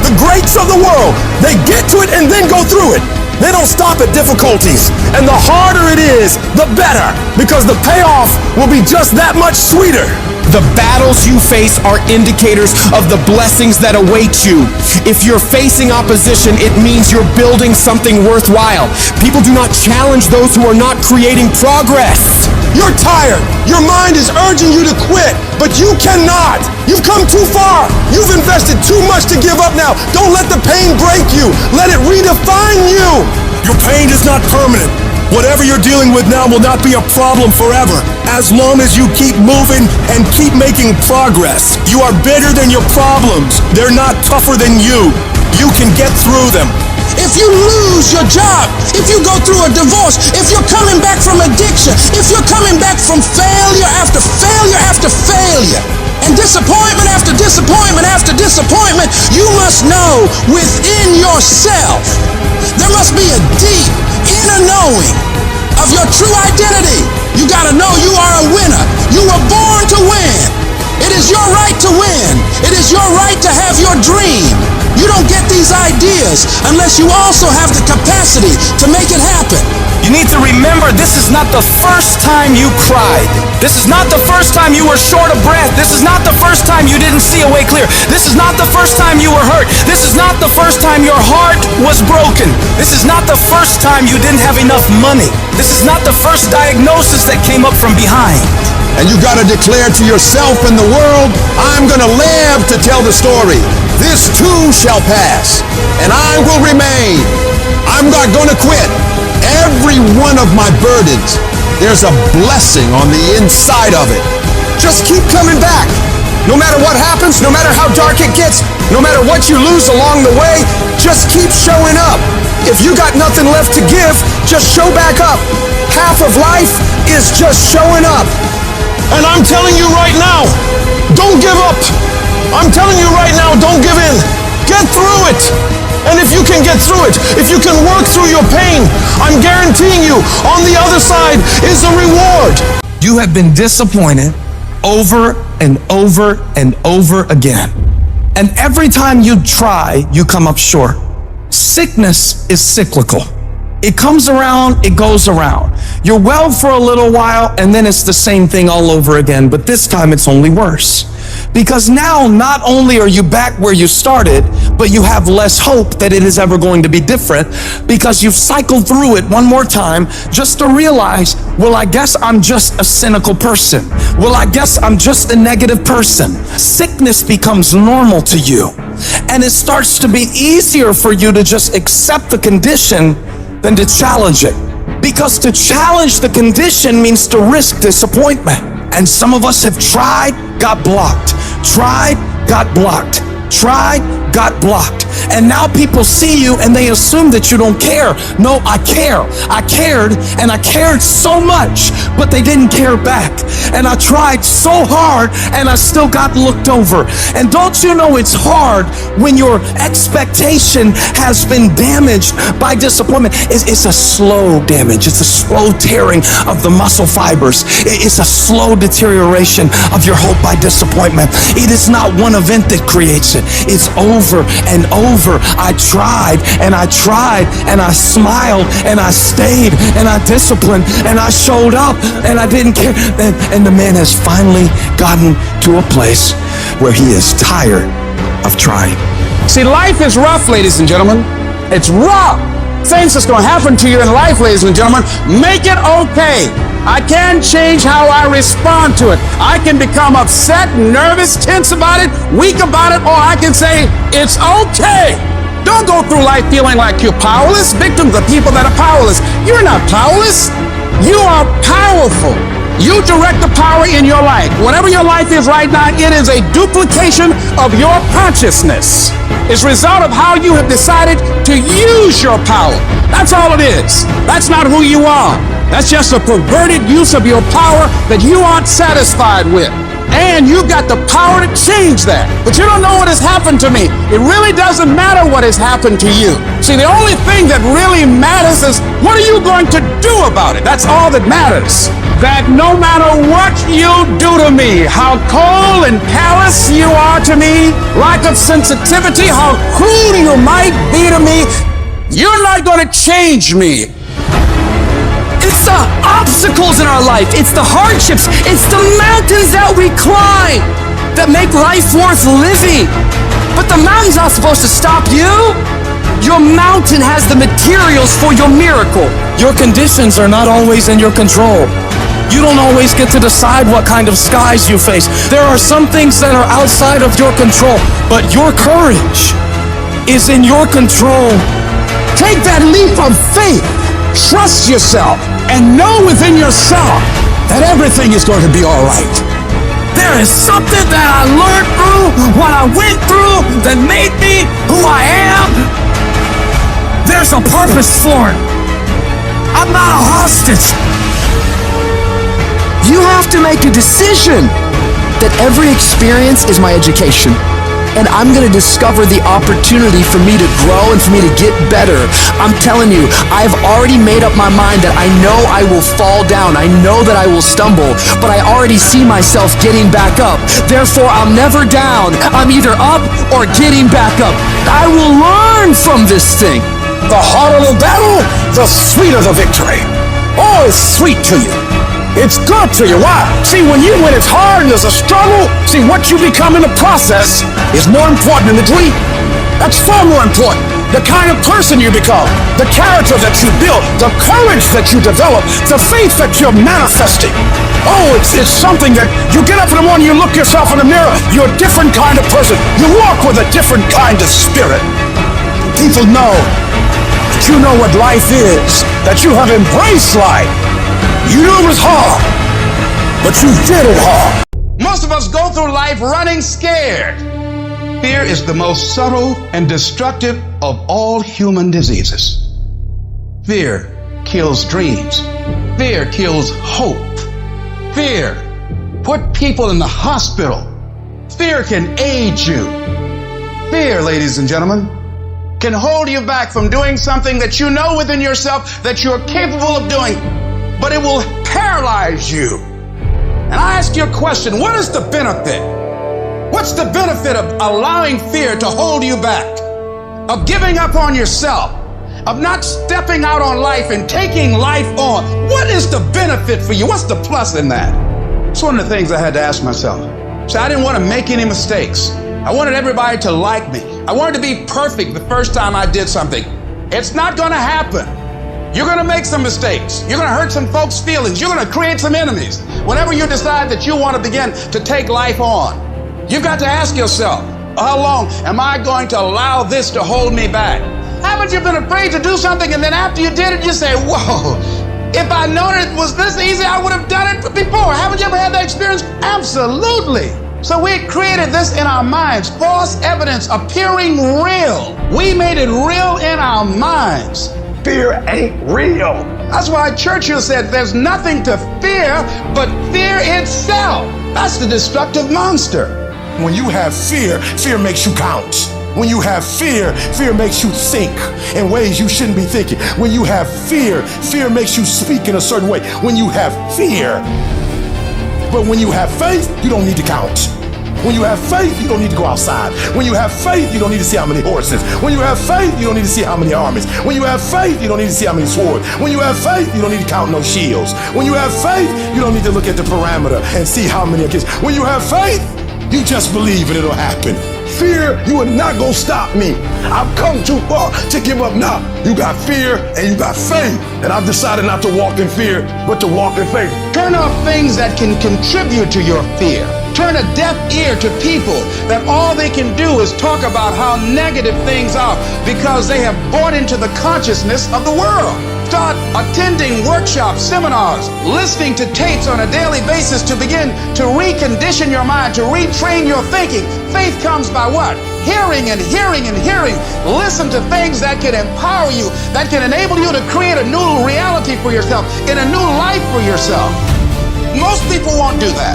The greats of the world, they get to it and then go through it. They don't stop at difficulties. And the harder it is, the better. Because the payoff will be just that much sweeter. The battles you face are indicators of the blessings that await you. If you're facing opposition, it means you're building something worthwhile. People do not challenge those who are not creating progress. You're tired. Your mind is urging you to quit, but you cannot. You've come too far. You've invested too much to give up now. Don't let the pain break you. Let it redefine you. Your pain is not permanent. Whatever you're dealing with now will not be a problem forever, as long as you keep moving and keep making progress. You are bigger than your problems. They're not tougher than you. You can get through them. If you lose your job, if you go through a divorce, if you're coming back from addiction, if you're coming back from failure after failure after failure, and disappointment after disappointment after disappointment, you must know within yourself, there must be a deep, inner knowing of your true identity. You gotta know you are a winner. You were born to win. It is your right to win. It is your right to have your dream. You don't get these ideas unless you also have the capacity to make it happen. You need to remember, this is not the first time you cried. This is not the first time you were short of breath. This is not the first time you didn't see a way clear. This is not the first time you were hurt. This is not the first time your heart was broken. This is not the first time you didn't have enough money. This is not the first diagnosis that came up from behind. And you gotta declare to yourself and the world, I'm gonna live to tell the story. This too shall pass, and I will remain. I'm not gonna quit. Every one of my burdens, there's a blessing on the inside of it. Just keep coming back. No matter what happens, no matter how dark it gets, no matter what you lose along the way, just keep showing up. If you got nothing left to give, just show back up. Half of life is just showing up. And I'm telling you right now, don't give up. I'm telling you right now, don't give in. Get through it. And if you can get through it, if you can work through your pain, I'm guaranteeing you, on the other side is a reward. You have been disappointed over and over and over again. And every time you try, you come up short. Sickness is cyclical. It comes around, it goes around. You're well for a little while, and then it's the same thing all over again, but this time it's only worse. Because now, not only are you back where you started, but you have less hope that it is ever going to be different, because you've cycled through it one more time just to realize, well, I guess I'm just a cynical person. Well, I guess I'm just a negative person. Sickness becomes normal to you, and it starts to be easier for you to just accept the condition than to challenge it. Because to challenge the condition means to risk disappointment. And some of us have tried, got blocked. Tried, got blocked. Tried, got blocked. And now people see you and they assume that you don't care. No, I care. I cared, and I cared so much, but they didn't care back. And I tried so hard and I still got looked over. And don't you know it's hard when your expectation has been damaged by disappointment? It's a slow damage. It's a slow tearing of the muscle fibers. It's a slow deterioration of your hope by disappointment. It is not one event that creates it. It's over and over. I tried and I tried and I smiled and I stayed and I disciplined and I showed up and I didn't care. And the man has finally gotten to a place where he is tired of trying. See, life is rough, ladies and gentlemen. It's rough. Things that's going to happen to you in life, ladies and gentlemen, make it okay. I can change how I respond to it. I can become upset, nervous, tense about it, weak about it, or I can say, it's okay. Don't go through life feeling like you're powerless. Victims of people that are powerless. You're not powerless. You are powerful. You direct the power in your life. Whatever your life is right now, it is a duplication of your consciousness. It's a result of how you have decided to use your power. That's all it is. That's not who you are. That's just a perverted use of your power that you aren't satisfied with. And you've got the power to change that. But you don't know what has happened to me. It really doesn't matter what has happened to you. See, the only thing that really matters is what are you going to do about it? That's all that matters. That no matter what you do to me, how cold and callous you are to me, lack of sensitivity, how cruel you might be to me, you're not going to change me. It's the obstacles in our life. It's the hardships. It's the mountains that we climb that make life worth living. But the mountain's not supposed to stop you. Your mountain has the materials for your miracle. Your conditions are not always in your control. You don't always get to decide what kind of skies you face. There are some things that are outside of your control, but your courage is in your control. Take that leap of faith. Trust yourself and know within yourself that everything is going to be all right. There is something that I learned through what I went through that made me who I am. There's a purpose for it. I'm not a hostage. You have to make a decision that every experience is my education. and I'm gonna discover the opportunity for me to grow and for me to get better. I'm telling you, I've already made up my mind that I know I will fall down. I know that I will stumble, but I already see myself getting back up. Therefore, I'm never down. I'm either up or getting back up. I will learn from this thing. The harder the battle, the sweeter the victory. Oh, it's sweet to you. It's good to you. Why? See, when it's hard and there's a struggle, see, what you become in the process is more important than the dream. That's far more important. The kind of person you become, the character that you build, the courage that you develop, the faith that you're manifesting. Oh, it's something that you get up in the morning, you look yourself in the mirror, you're a different kind of person. You walk with a different kind of spirit. People know that you know what life is, that you have embraced life. You knew it was hard, but you did it hard. Most of us go through life running scared. Fear is the most subtle and destructive of all human diseases. Fear kills dreams. Fear kills hope. Fear put people in the hospital. Fear can aid you. Fear, ladies and gentlemen, can hold you back from doing something that you know within yourself that you're capable of doing, but it will paralyze you. And I ask you a question, what is the benefit? What's the benefit of allowing fear to hold you back? Of giving up on yourself? Of not stepping out on life and taking life on? What is the benefit for you? What's the plus in that? It's one of the things I had to ask myself. So I didn't want to make any mistakes. I wanted everybody to like me. I wanted to be perfect the first time I did something. It's not going to happen. You're going to make some mistakes. You're going to hurt some folks' feelings. You're going to create some enemies. Whenever you decide that you want to begin to take life on, you've got to ask yourself, how long am I going to allow this to hold me back? Haven't you been afraid to do something and then after you did it, you say, whoa, if I'd known it was this easy, I would have done it before. Haven't you ever had that experience? Absolutely. So we created this in our minds, false evidence appearing real. We made it real in our minds. Fear ain't real. That's why Churchill said there's nothing to fear but fear itself. That's the destructive monster. When you have fear, fear makes you count. When you have fear, fear makes you think in ways you shouldn't be thinking. When you have fear, fear makes you speak in a certain way. When you have fear, but when you have faith, you don't need to count. When you have faith, you don't need to go outside. When you have faith, you don't need to see how many horses. When you have faith, you don't need to see how many armies. When you have faith, you don't need to see how many swords. When you have faith, you don't need to count no shields. When you have faith, you don't need to look at the parameter and see how many are kids. When you have faith, you just believe and it'll happen. Fear, you are not gonna stop me. I've come too far to give up now. You got fear and you got faith. And I've decided not to walk in fear, but to walk in faith. Turn off things that can contribute to your fear. Turn a deaf ear to people that all they can do is talk about how negative things are because they have bought into the consciousness of the world. Start attending workshops, seminars, listening to tapes on a daily basis to begin to recondition your mind, to retrain your thinking. Faith comes by what? Hearing and hearing and hearing. Listen to things that can empower you, that can enable you to create a new reality for yourself, in a new life for yourself. Most people won't do that.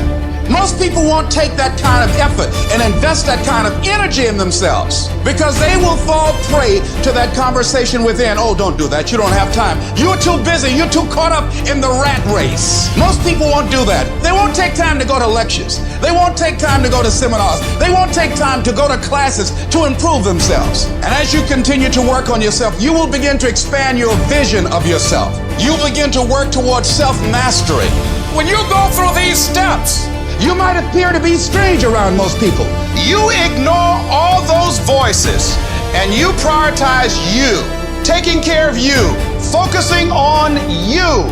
Most people won't take that kind of effort and invest that kind of energy in themselves because they will fall prey to that conversation within. Oh, don't do that. You don't have time. You're too busy. You're too caught up in the rat race. Most people won't do that. They won't take time to go to lectures. They won't take time to go to seminars. They won't take time to go to classes to improve themselves. And as you continue to work on yourself, you will begin to expand your vision of yourself. You begin to work towards self-mastery. When you go through these steps, you might appear to be strange around most people. You ignore all those voices and you prioritize you, taking care of you, focusing on you.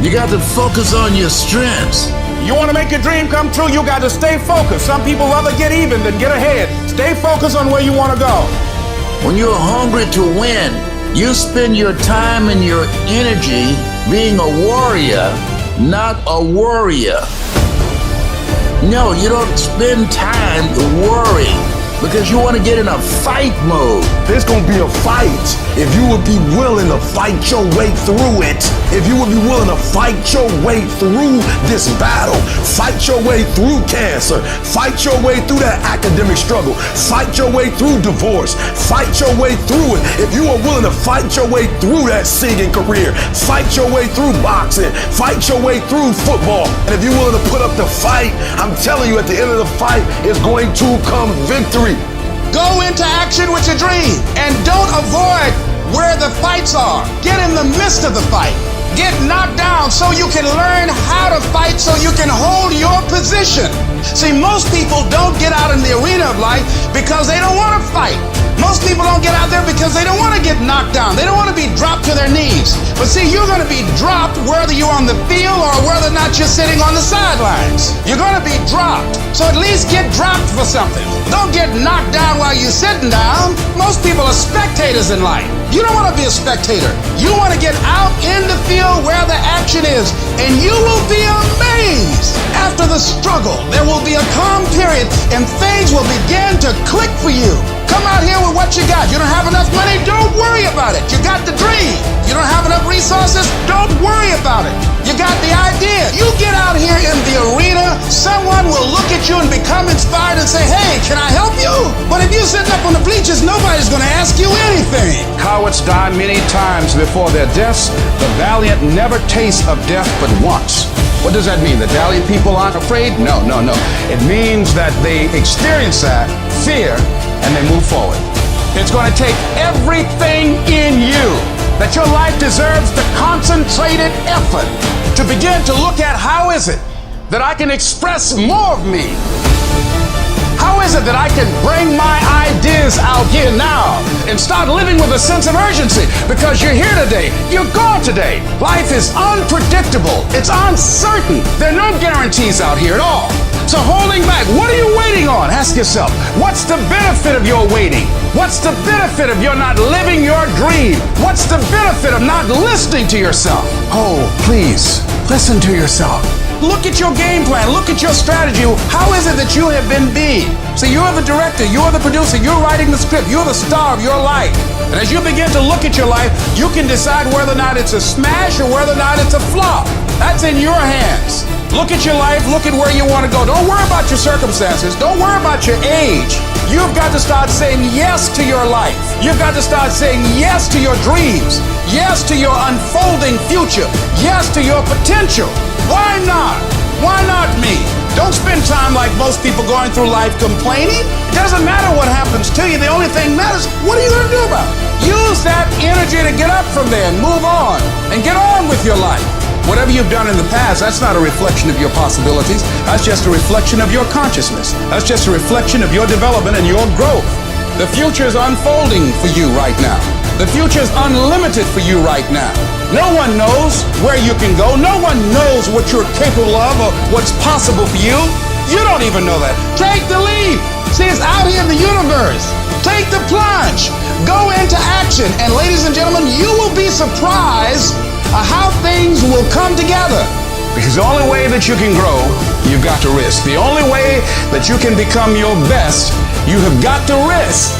You got to focus on your strengths. You want to make your dream come true, you got to stay focused. Some people rather get even than get ahead. Stay focused on where you want to go. When you're hungry to win, you spend your time and your energy being a warrior, not a worrier. No, you don't spend time worrying. because you want to get in a fight mode. There's gonna be a fight if you would be willing to fight your way through it. If you would be willing to fight your way through this battle, fight your way through cancer, fight your way through that academic struggle, fight your way through divorce, fight your way through it. If you are willing to fight your way through that singing career, fight your way through boxing, fight your way through football, and if you're willing to put up the fight, I'm telling you, at the end of the fight is going to come victory. Go into action with your dream and don't avoid where the fights are. Get in the midst of the fight. Get knocked down so you can learn how to fight, so you can hold your position. See, most people don't get out in the arena of life because they don't want to fight. Most people don't get out there because they don't want to get knocked down. They don't want to be dropped to their knees. But see, you're going to be dropped whether you're on the field or whether or not you're sitting on the sidelines. You're going to be dropped. So at least get dropped for something. Don't get knocked down while you're sitting down. Most people are spectators in life. You don't want to be a spectator. You want to get out in the field where the action is, and you will be amazed. After the struggle, there will be a calm period, and things will begin to click for you. Come out here with what you got. You don't have enough money? Don't worry about it. You got the dream. You don't have enough resources? Don't worry about it. You got the idea. You get out here in the arena, someone will look at you and become inspired and say, hey, can I help you? But if you're sitting up on the bleachers, nobody's going to ask you anything. Cowards die many times before their deaths. The valiant never taste of death but once. What does that mean? The valiant people aren't afraid? No. It means that they experience that fear and they move forward. It's going to take everything in you that your life deserves the concentrated effort to begin to look at how is it that I can express more of me? How is it that I can bring my ideas out here now and start living with a sense of urgency? Because you're here today, you're gone today. Life is unpredictable, it's uncertain. There are no guarantees out here at all. So holding back, what are you waiting on? Ask yourself, what's the benefit of your waiting? What's the benefit of your not living your dream? What's the benefit of not listening to yourself? Oh, please, listen to yourself. Look at your game plan. Look at your strategy. How is it that you have been being? So you're the director, you're the producer, you're writing the script, you're the star of your life. And as you begin to look at your life, you can decide whether or not it's a smash or whether or not it's a flop. That's in your hands. Look at your life, look at where you want to go. Don't worry about your circumstances. Don't worry about your age. You've got to start saying yes to your life. You've got to start saying yes to your dreams. Yes to your unfolding future. Yes to your potential. Why not? Why not me? Don't spend time like most people going through life complaining. It doesn't matter what happens to you. The only thing matters, what are you going to do about it? Use that energy to get up from there and move on and get on with your life. Whatever you've done in the past, that's not a reflection of your possibilities. That's just a reflection of your consciousness. That's just a reflection of your development and your growth. The future is unfolding for you right now. The future is unlimited for you right now. No one knows where you can go. No one knows what you're capable of or what's possible for you. You don't even know that. Take the leap. See, it's out here in the universe. Take the plunge. Go into action. And ladies and gentlemen, you will be surprised how things will come together. Because the only way that you can grow, you've got to risk. The only way that you can become your best, you have got to risk.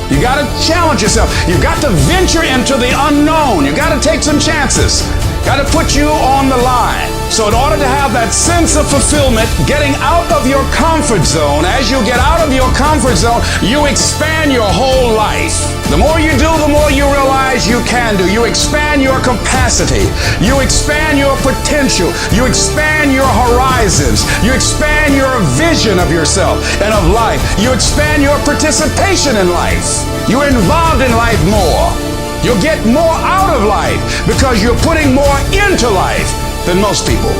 You got to challenge yourself. You've got to venture into the unknown. You got to take some chances. Got to put you on the line. So in order to have that sense of fulfillment, getting out of your comfort zone, as you get out of your comfort zone, you expand your whole life. The more you do, the more you realize you can do. You expand your capacity. You expand your potential. You expand your horizons. You expand your vision of yourself and of life. You expand your participation in life. You're involved in life more. You'll get more out of life because you're putting more into life than most people.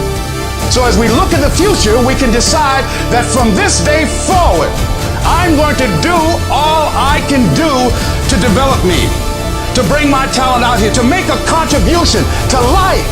So as we look at the future, we can decide that from this day forward, I'm going to do all I can do to develop me, to bring my talent out here, to make a contribution to life.